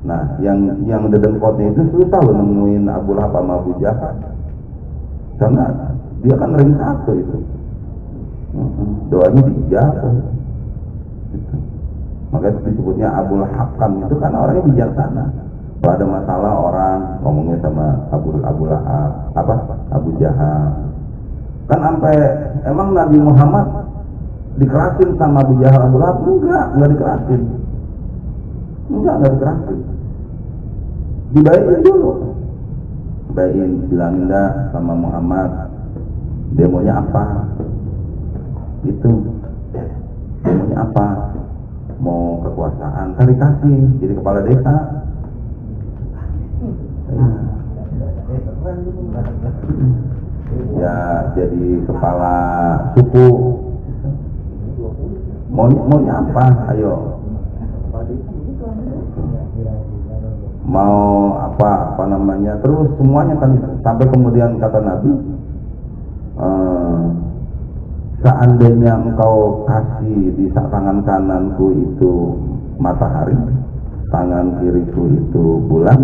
Nah, yang dedengkotnya itu susah loh nemuin Abu Lahab sama Abu Jahal. Karena dia kan ring satu itu. Doanya dijabah. Gitu. Makanya disebutnya Abu Lahab itu kan orangnya bijaksana. Kalau ada masalah orang ngomongnya sama Abu Jahal. Kan sampai emang Nabi Muhammad dikerasin sama Abu Jahal, Abu Lahab? Enggak dikerasin. Enggak dikerasin. Dibaikin dulu. Baikin, bilangin dah sama Muhammad demonya apa? Itu demonya apa? Mau kekuasaan, kan dikasih jadi kepala desa. Ya jadi kepala suku. Maunya apa? Ayo. Mau apa namanya, terus semuanya kan sampai kemudian kata Nabi, seandainya engkau kasih di tangan kananku itu matahari, tangan kiriku itu bulan,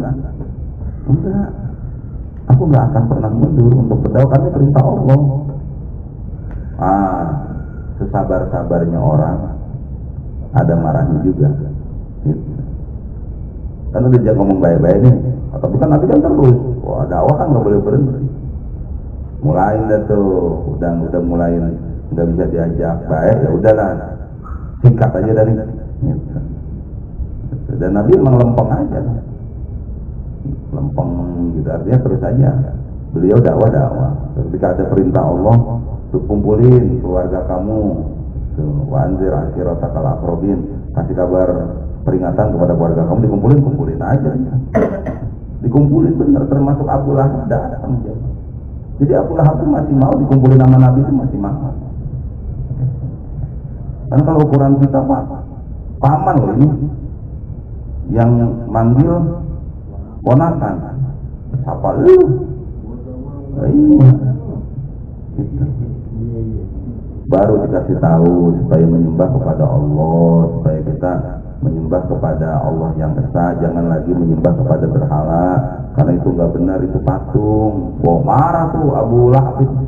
enggak, aku enggak akan pernah mundur untuk berdakwah karena perintah Allah. Sesabar-sabarnya orang ada marahnya juga gitu. Kan udah jangan ngomong baik-baik nih, tapi kan Nabi kan terus, wah dakwah kan nggak boleh berhenti. Mulai dah tuh, udah mulai nggak bisa diajak baik, ya udahlah, singkat aja dari gitu. Dan Nabi emang lempeng aja, lempeng gitu, artinya terus aja. Beliau dakwah. Ketika ada perintah Allah, tuh kumpulin keluarga kamu, tuh wanzir ashiratakal aqrabin, kasih kabar peringatan kepada keluarga kamu, dikumpulin aja. Dikumpulin bener, termasuk Abu Lahab datang. Jadi Abu Lahab itu masih mau dikumpulin sama Nabi, itu masih mau. Kan kalau ukuran kita Pak, paman loh ini yang manggil ponakan, siapa lu? Iya. Baru dikasih tahu supaya menyembah kepada Allah, supaya kita menyembah kepada Allah yang esa, jangan lagi menyembah kepada berhala, karena itu nggak benar, itu patung. Wah marah tuh Abu Lahab itu.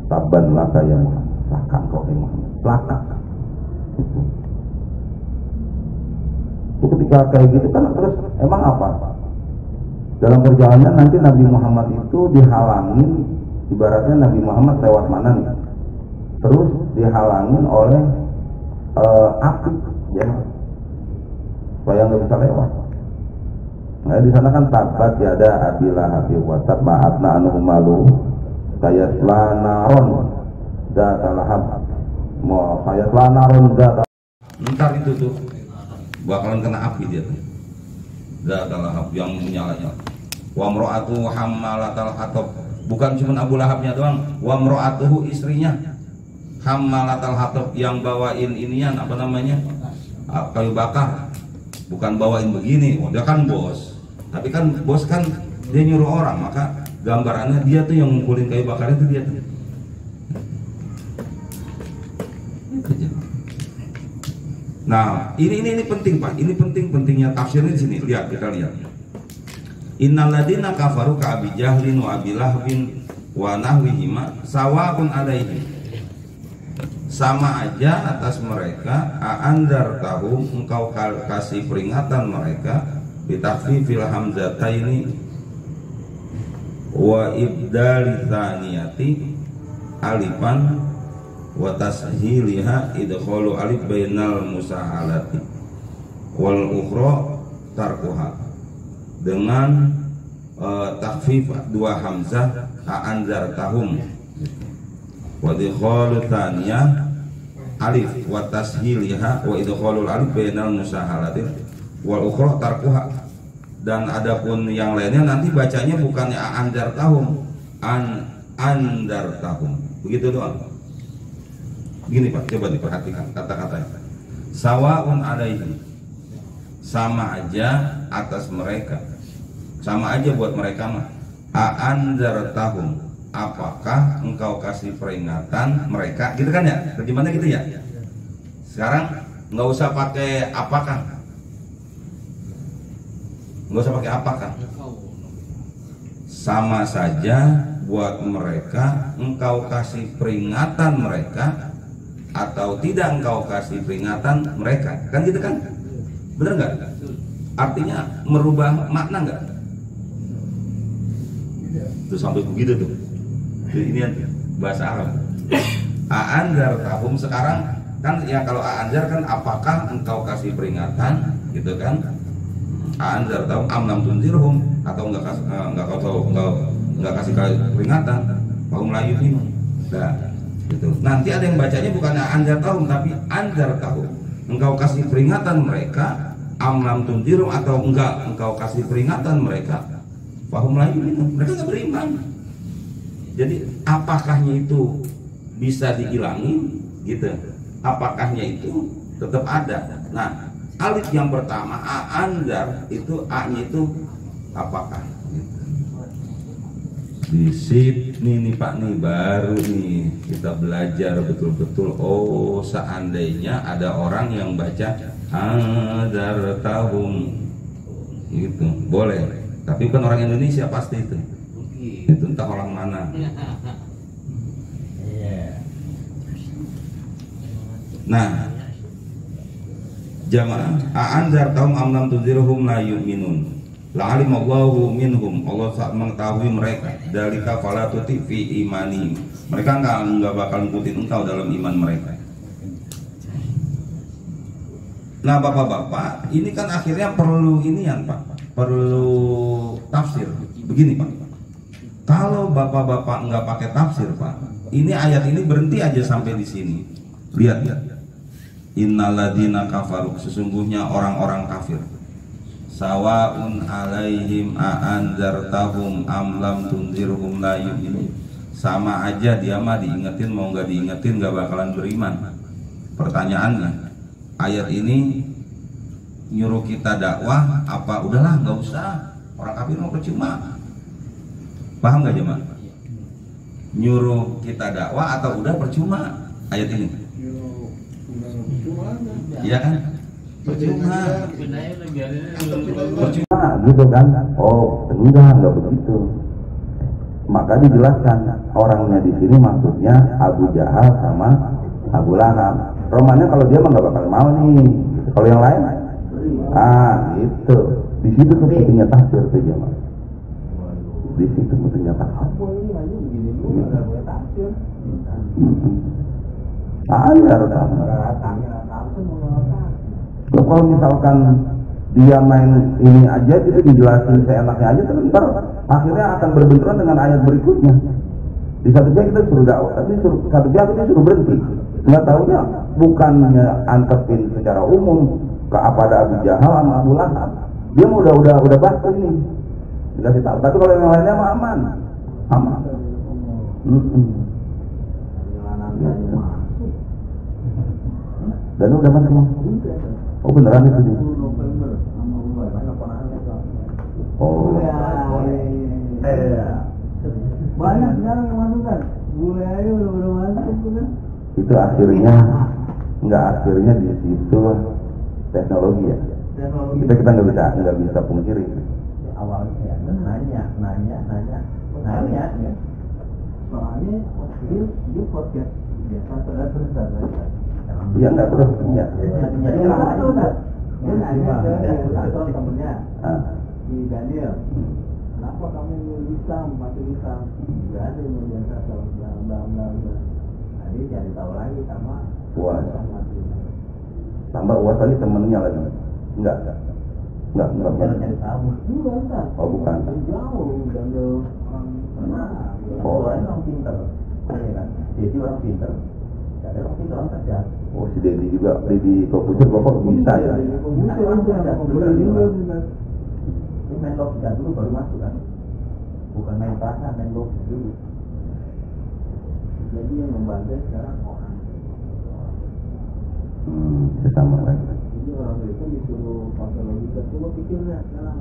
Taban laka ya Muhammad, lakang kau Muhammad, lakang. Itu ketika kayak gitu kan terus emang apa? dalam perjalanan nanti Nabi Muhammad itu dihalangin, ibaratnya Nabi Muhammad lewat mana nih, terus dihalangin oleh api, ya, supaya nggak bisa lewat. Nah di sana kan tabat ya ada abilah abi watab ma'abna anu malu sayasla naron zatalahab mau sayasla naron zatalahab, ntar itu tuh bakalan kena api dia tuh, zatalahab yang menyala-nyala. Wa mro'atuhu hammalatal hatab, bukan cuma Abu Lahabnya doang, wa mro'atuhu istrinya hammalatal hatab, yang bawain inian apa namanya, kayu bakar, bukan bawain begini. Oh, dia kan bos, tapi kan bos kan dia nyuruh orang, maka gambarannya dia tuh yang ngumpulin kayu bakar itu dia tuh. Nah ini penting Pak, ini pentingnya tafsirnya di sini. Lihat, kita lihat. Innalladzina kafaru ka Abi Jahlin wa Abi Lahbin wa nahwihima sawa'un alaihim, sama aja atas mereka, a'andar tahum, engkau kasih peringatan mereka, bitakfifil hamzataini wa ibdali tsaniyati alifan wa tashiliha idkhalu alif bainal musahalati wal ukhra tarkuha, dengan takfif dua hamzah, a'andar tahum wa idkhalu tsaniyah alif wa tashiliha wa idkhalul alif bainal musahalati wal ukhra tarkuha. Dan adapun yang lainnya nanti bacanya bukannya andar tahum, andar tahum, begitu doang. Begini Pak, coba diperhatikan kata-katanya. Sawa'un alaihi, sama aja atas mereka, sama aja buat mereka mah. Andar tahum, apakah engkau kasih peringatan mereka, gitu kan ya, terjemahannya gitu ya. Sekarang nggak usah pakai apakah, nggak usah pakai apakah, sama saja buat mereka engkau kasih peringatan mereka atau tidak engkau kasih peringatan mereka, kan gitu kan, bener nggak? Artinya merubah makna nggak? Tuh sampai begitu tuh. Ini bahasa Arab. A'anzar tahum, sekarang kan ya kalau a'anzar kan apakah engkau kasih peringatan, gitu kan? A'anzar tahum am lam tunzirhum, atau enggak kasih peringatan, fahum la yu'minun. Nah, gitu. Nanti ada yang bacanya bukan a'anzar tahum tapi anzar tahum. Engkau kasih peringatan mereka, am lam tunzirhum, atau enggak engkau kasih peringatan mereka, fahum la yu'minun. Mereka enggak beriman. Jadi apakahnya itu bisa dihilangin, gitu. Apakahnya itu tetap ada. Nah, alif yang pertama a'anzar itu a-nya itu apakah? Di sini nih Pak nih baru nih kita belajar betul-betul. Oh, seandainya ada orang yang baca anzar tahum gitu, boleh. Tapi bukan orang Indonesia pasti itu. Itu entah orang mana. Nah, jamaah, a'anzar tahum am lam tunzirhum la yu'minun. La'alimallahu minhum, Allah saat mengetahui mereka. Dalika fala tuti fi imanihim. Mereka enggak bakal ngikutin engkau dalam iman mereka. Nah, Bapak-bapak, ini kan akhirnya perlu inian Pak, perlu tafsir. Begini Pak, kalau Bapak-bapak enggak pakai tafsir Pak, ini ayat ini berhenti aja sampai di sini. Lihat ya. Innalladzina kafaru, sesungguhnya orang-orang kafir. Sawa'un alaihim a'anzartahum am lam tunzirhum la yu'minun. Sama aja dia mah diingetin mau nggak diingetin nggak bakalan beriman. Pertanyaannya, ayat ini nyuruh kita dakwah apa udahlah nggak usah, orang kafir mau percuma? Paham nggak jemaah? Nyuruh kita dakwah atau udah percuma ayat ini? Iya kan? Percuma gitu kan? Oh enggak begitu. Maka dijelaskan orangnya di sini maksudnya Abu Jahal sama Abu Lahab. Romannya kalau dia mah nggak bakal mau nih. Kalau yang lain, gitu. Di situ tuh pentingnya tafsir tuh jemaah. di situ ternyata Apa ini aja begini dulu nggak boleh tafsir. ada kalau misalkan dia main ini aja gitu dijelasin seenaknya aja terus ntar akhirnya akan berbenturan dengan ayat berikutnya. Di satu pihak kita suruh dakwah, tapi satu pihak kita suruh berhenti. Nggak tahunya bukannya antepin secara umum ke apa ada Abu Jahal sama Abu Lahab. Dia mau udah batu ini. Dikasih tahu. Tapi kalau yang lainnya mah aman. Dan udah masuk. Oh beneran itu dia. Oh. Banyak sekarang yang masuk kan. Bule aja udah masuk kan. Itu akhirnya di situ teknologi ya. Kita nggak bisa pungkiri. Awalnya ya nanya. Soalnya dia podcast biasa terus. Iya nggak terus punya. Dia nanya ke satu temennya di Daniel, kenapa kamu masuk Islam? Berarti menjadi salah bla. Nah dia cari tahu lagi sama Uas. Tambah Uas tadi temennya lagi. Enggak. Cari tahu. Enggak. Oh bukan. Jauh Daniel orang pintar. Jadi orang pintar. Ada orang pintar orang kerja. Oh si Dedi juga, Dedi Kopucer bapak bisa ya? Ini main logika dulu baru masuk kan? Bukan main perasaan, main logika dulu. Jadi yang membantu sekarang orang. Sesama lagi. Jadi orang itu disuruh pakai logika, coba pikirnya sekarang.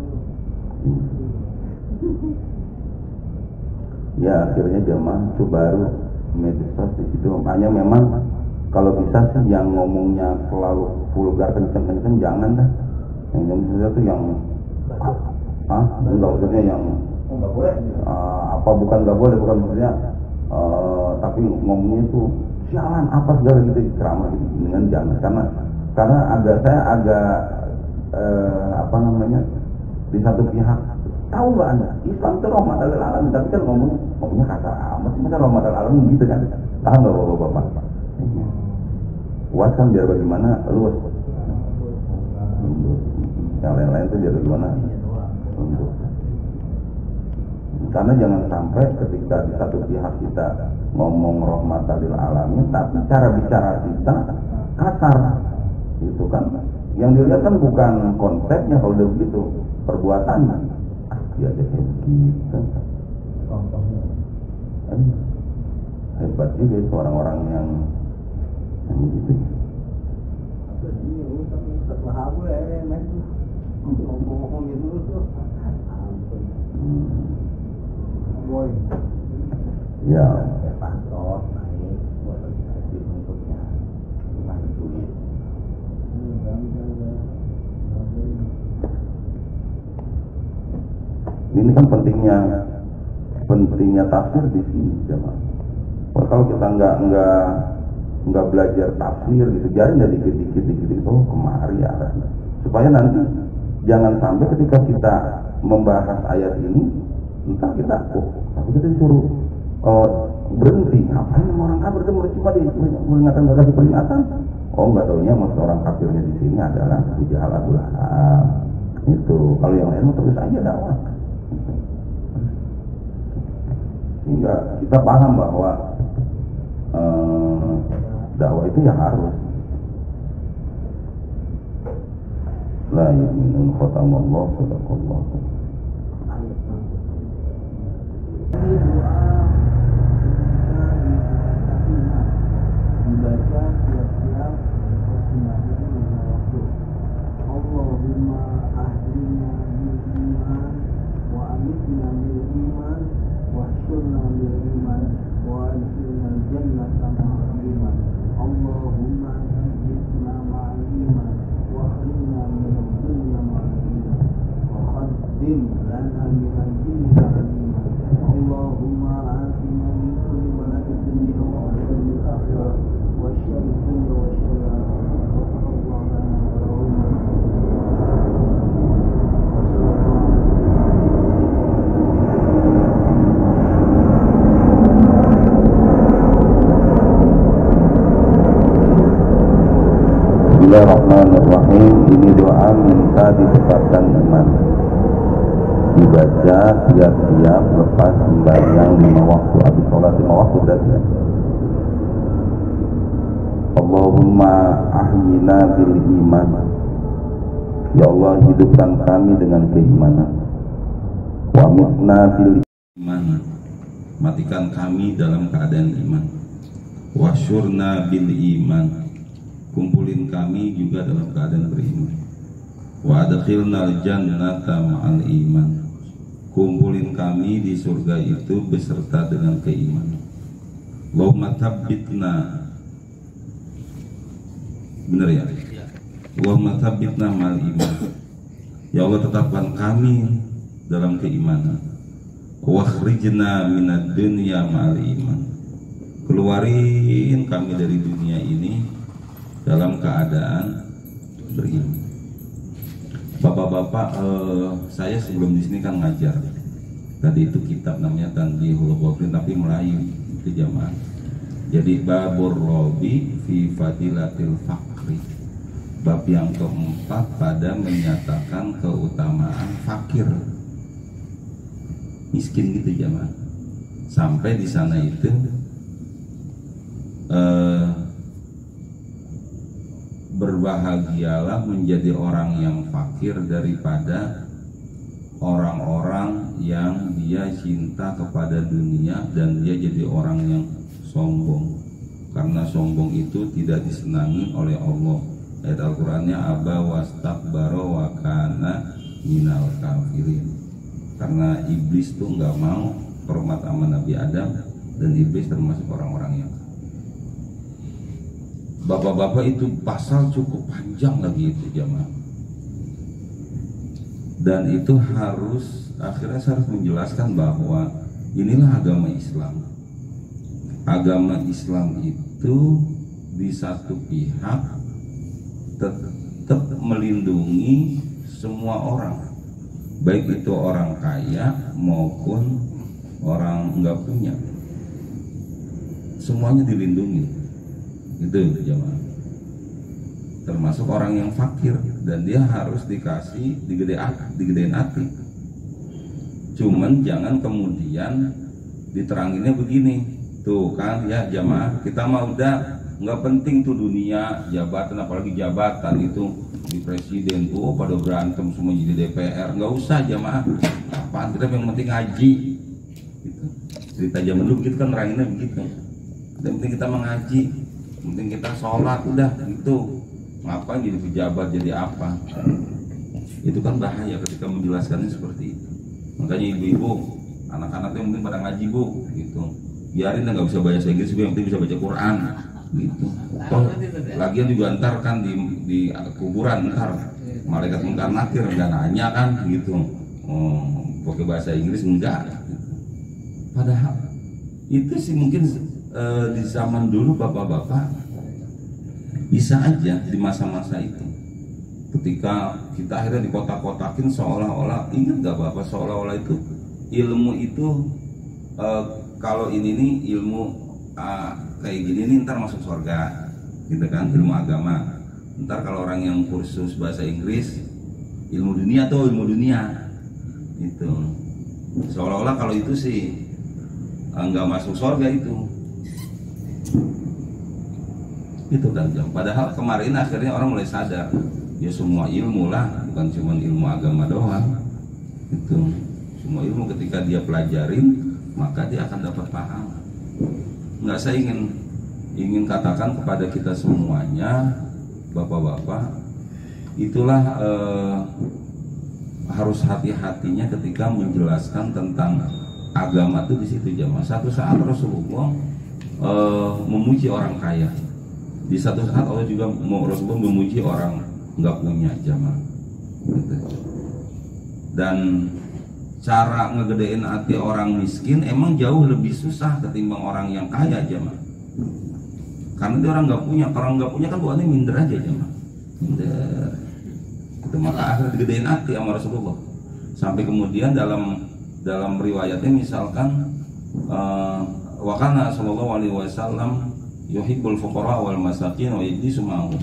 Ya akhirnya jamaah itu baru medsos di situ. Makanya memang kalau bisa sih yang ngomongnya selalu vulgar kenceng-kenceng jangan dah. Yang itu yang enggak maksudnya yang Enggak boleh. Bukan maksudnya tapi ngomongnya itu sialan apa segala gitu ceramah gitu dengan jangan karena saya agak di satu pihak tahu nggak Anda Islam itu rahmatan lil alamin tapi kan ngomongnya kasar amat masa rahmatan lil alamin gitu kan tahu nggak bapak-bapak Uas kan biar bagaimana luas yang lain-lain tuh biar bagaimana karena jangan sampai ketika di satu pihak kita ngomong rahmatan lil alamin tapi cara bicara kita kasar gitu kan yang dilihat kan bukan konsepnya kalau udah begitu perbuatannya dia aja kayak begitu Contohnya hebat juga itu orang-orang yang begitu ya. Jadi urusan setelah aku ya main ngomong gitu tuh ampun boy Ya pansos naik buat organisasi bentuknya bukan duit ini kan pentingnya tafsir di sini jemaah. Kalau kita nggak belajar tafsir gitu, biarin ya dikit-dikit kemari ada. Supaya nanti jangan sampai ketika kita membahas ayat ini, entah kita tapi kita disuruh berhenti. Ngapain sama orang kafir itu cuma peringatan nggak kasih peringatan? Oh nggak taunya maksud orang kafirnya di sini adalah Abu Jahal Abu Lahab. Itu kalau yang lain terus aja dakwah. Sehingga kita paham bahwa dakwah itu ya harus la yu'minun khatamallahu sadaqallahu dibaca tiap-tiap sembahyang 5 waktu. Allahumma ahdina bil iman wa amitna bil iman wa ahsyurna bil iman wa adkhilna al jannata ma'al iman. Allahumma ahdina ma'al iman wa akhrina min ad-dunya ma'al iman wa khaddim lana min ad-dunya ma'al iman. Allahumma atina min kulli ma dunya wa min al-akhirah wa syarri dunya wa syarri al-akhirah wa sallallahu lana wa lahum wa sallallahu Bismillahirrahmanirrahim. Ini doa minta ditetapkan iman, dibaca tiap-tiap lepas sembahyang 5 waktu. Habis sholat 5 waktu berarti ya. Allahumma ahyina bil iman. Ya Allah, hidupkan kami dengan keimanan. Wa mitna bil iman. Matikan kami dalam keadaan iman. Wasyurna bil iman. Kumpulin kami juga dalam keadaan beriman. Wa adkhilnal jannata ma'al iman. Kumpulin kami di surga itu beserta dengan keimanan. Allahumma tsabbitna. Benar ya? Allahumma tsabbitna ma'al iman. Ya Allah, tetapkan kami dalam keimanan. Wa khrijna minad dunya ma'al iman. Keluarin kami dari dunia ini dalam keadaan beriman. Bapak-bapak, saya sebelum di sini kan ngajar. Tadi itu kitab namanya Tanbihul Ghafilin, tapi Melayu itu jamaah. Jadi babur robi fi fadilatil fakri. Bab yang keempat pada menyatakan keutamaan fakir, miskin gitu jamaah. Sampai di sana itu berbahagialah menjadi orang yang fakir daripada orang-orang yang dia cinta kepada dunia dan dia jadi orang yang sombong, karena sombong itu tidak disenangi oleh Allah. Ayat Al-Qur'annya aba wastakbara wa kana minal kafirin. Karena iblis tuh nggak mau hormat sama Nabi Adam, dan iblis termasuk orang-orang yang bapak-bapak itu pasal cukup panjang lagi itu jamaah. Dan itu akhirnya saya harus menjelaskan bahwa inilah agama Islam. Agama Islam itu di satu pihak tetap melindungi semua orang, baik itu orang kaya maupun orang nggak punya, semuanya dilindungi. Itu jamaah, termasuk orang yang fakir, dan dia harus dikasih digedein hati. Cuman jangan kemudian diteranginnya begini, tuh kan ya jamaah, kita mah udah nggak penting tuh dunia, jabatan, apalagi jabatan itu di presiden tuh pada berantem semua jadi DPR, nggak usah jamaah. Apaan, kita yang penting ngaji gitu. Cerita zaman dulu gitu kan neranginnya begitu, yang penting kita mengaji, penting kita sholat, udah gitu. Ngapain jadi pejabat, jadi apa? Itu kan bahaya ketika menjelaskannya seperti itu. Makanya ibu-ibu, anak-anaknya mungkin pada ngaji bu, gitu. Biarin nggak bisa bahasa Inggris, yang penting bisa baca Quran, gitu. Toh, lagian juga ntar kan di kuburan ntar malaikat mungkar nakir nggak nanya kan, gitu. Pakai bahasa Inggris enggak. Padahal itu sih mungkin di zaman dulu bapak-bapak bisa aja di masa-masa itu, ketika kita akhirnya dikotak-kotakin seolah-olah, ingat gak bapak, seolah-olah itu ilmu itu kalau ini nih ilmu kayak gini nih ntar masuk surga gitu kan, ilmu agama. Ntar kalau orang yang kursus bahasa Inggris ilmu dunia atau ilmu dunia itu, seolah-olah kalau itu sih nggak masuk surga itu kan jam. Padahal kemarin akhirnya orang mulai sadar, ya semua ilmu lah, bukan cuma ilmu agama doang. Itu semua ilmu ketika dia pelajarin, maka dia akan dapat pahala. Nggak, saya ingin katakan kepada kita semuanya, bapak-bapak, itulah harus hati-hatinya ketika menjelaskan tentang agama itu di situ jamaah. Satu saat Rasulullah memuji orang kaya, di satu saat Allah juga Rasulullah memuji orang nggak punya jamaah. Gitu. Dan cara ngegedein hati orang miskin emang jauh lebih susah ketimbang orang yang kaya jamaah. Karena dia orang nggak punya, kalau nggak punya kan bukannya minder aja jamaah. Minder. Itu maka akhirnya digedein hati sama Rasulullah. Sampai kemudian dalam riwayatnya misalkan wa kana sallallahu alaihi wasallam yuhibbul fuqara wal masakin wa yajlisu ma'ahum.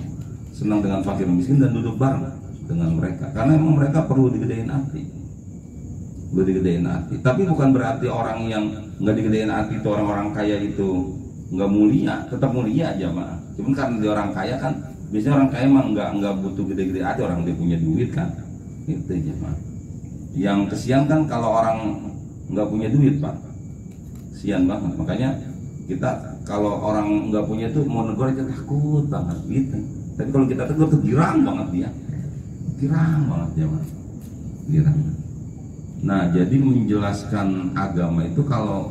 senang dengan fakir miskin dan duduk bareng dengan mereka, karena emang mereka perlu digedein hati, perlu digedein hati. Tapi bukan berarti orang yang nggak digedein hati itu orang-orang kaya itu nggak mulia, tetap mulia aja mah. Cuman karena dia orang kaya kan, biasanya orang kaya emang nggak butuh gede-gede hati, orang dia punya duit kan, itu aja mah. Yang kesian kan kalau orang nggak punya duit pak, kesian banget. Makanya kita kalau orang nggak punya itu mau negor aja takut banget gitu. Tapi kalau kita tegur tuh girang banget dia, girang banget dia mah, girang. Nah jadi menjelaskan agama itu kalau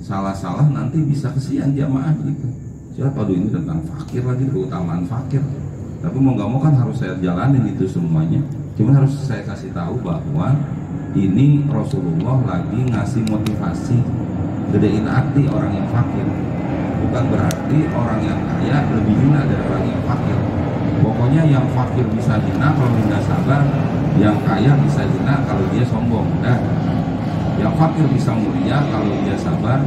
salah-salah nanti bisa kesian jamaah gitu. Siapa tahu ini tentang fakir lagi, keutamaan fakir. Tapi mau nggak mau kan harus saya jalanin itu semuanya. Cuma harus saya kasih tahu bahwa ini Rasulullah lagi ngasih motivasi gedein hati orang yang fakir. Bukan berarti orang yang kaya lebih hina dari orang yang fakir. Pokoknya yang fakir bisa hina kalau tidak sabar, yang kaya bisa hina kalau dia sombong. Nah, yang fakir bisa mulia kalau dia sabar,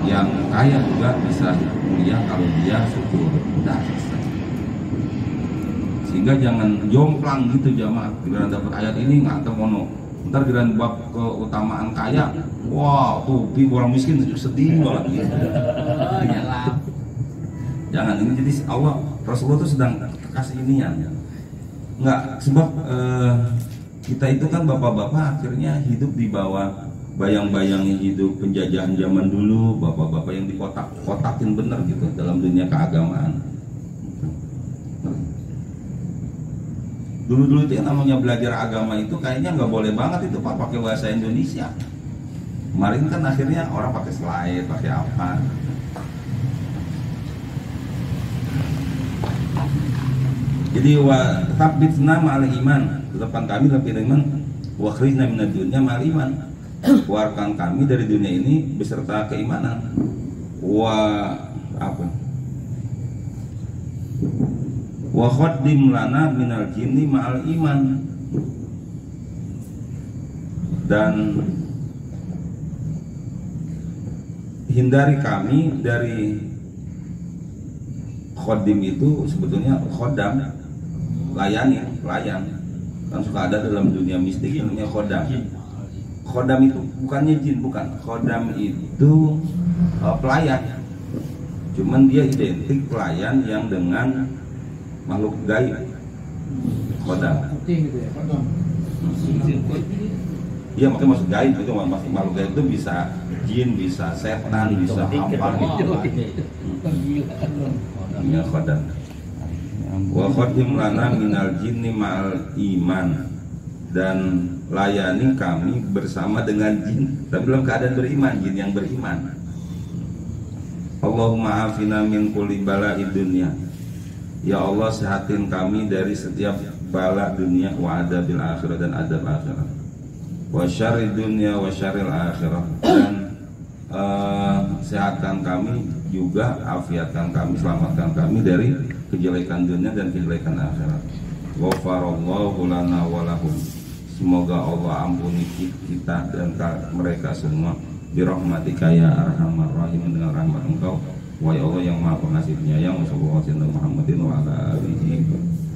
yang kaya juga bisa mulia kalau dia syukur. Udah selesai. Sehingga jangan jomplang gitu jamaah. Giliran dapat ayat ini ngantem mono. Ntar giliran bab keutamaan kaya, wah tuh orang miskin sedih banget gitu. Jangan, ini jadi Allah Rasulullah tuh sedang kasih ini ya. Enggak, sebab kita itu kan bapak-bapak akhirnya hidup di bawah bayang-bayangnya hidup penjajahan zaman dulu, bapak-bapak yang dikotak-kotakin bener gitu dalam dunia keagamaan. Dulu-dulu itu yang namanya belajar agama itu kayaknya nggak boleh banget itu pak pakai bahasa Indonesia. Kemarin kan akhirnya orang pakai slide, pakai apa. Jadi tabbitna ma'al iman, tetapkan kami dalam iman, wa khrijna minad dunya ma'al iman. Keluarkan kami dari dunia ini beserta keimanan. Wa khaddim lana minal jinni ma'al iman, dan hindari kami dari khaddim itu sebetulnya khodam, pelayan kan suka ada dalam dunia mistik namanya khodam. Khodam itu bukannya jin, bukan. Khodam itu pelayan, cuman dia identik pelayan yang dengan makhluk gaib. Khodam. Iya, makanya maksud gaib itu makhluk gaib itu bisa jin, bisa setan, bisa apa gitu. Ya khodam. Wa khadim lana minal jinni ma'al iman, dan layani kami bersama dengan jin tapi dalam keadaan beriman, jin yang beriman. Allahumma afina min kulli bala'id dunya. Ya Allah, sehatin kami dari setiap bala dunia, wa adabil akhirah, dan adab akhirat, wa syarrid dunya wa syarril akhirah, dan sehatkan kami juga, afiatkan kami, selamatkan kami dari kejelekan dunia dan kejelekan akhirat. Ghafarallahu lana wa lahum. Semoga Allah ampuni kita dan mereka semua, birahmatika ya arhamar rahimin, dengan rahmat Engkau wahai Allah yang Maha Pengasih Penyayang. Wassallallahu Muhammadin wa ala alihi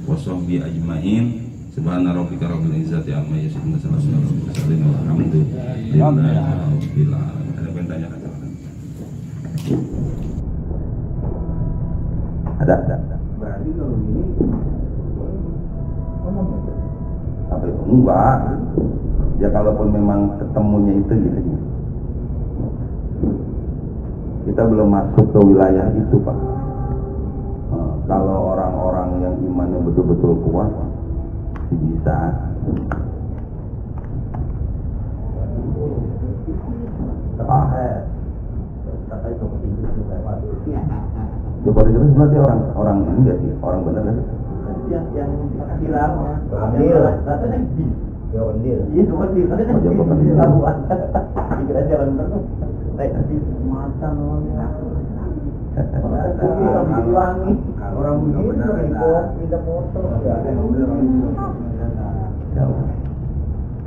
wa sahbihi ajmain. Subhana rabbika rabbil izzati amma yasifun, salamun alal mursalin, walhamdulillahi rabbil alamin. Ada yang tanya kan? Ada. Berarti kalau ini apa itu? Enggak. Ya kalaupun memang ketemunya itu gitu. Kita belum masuk ke wilayah itu Pak. Kalau orang-orang yang imannya betul-betul kuat sih bisa. Coba dikira berarti orang ini enggak sih? Orang benar kan? Yang hilang Ondil, katanya bis. Ya Ondil. Iya, Ondil. Oh, coba Ondil. Dikira jalan terus. Naik bis mata namanya. Orang benar minta foto.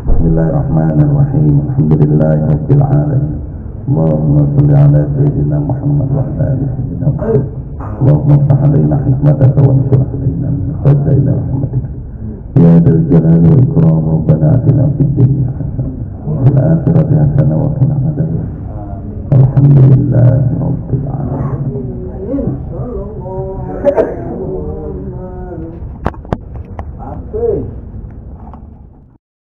Bismillahirrahmanirrahim. Alhamdulillahirabbil alamin. Allahumma shalli ala sayyidina Muhammad wa ala ali sayyidina Muhammad. Allahumma iftah alaina hikmataka wa ansur alaina فضل إلى رحمتك يا ذا الجلال والإكرام ربنا آتنا في الدنيا حسنة وفي الآخرة حسنة وقنا عذاب النار الحمد لله رب العالمين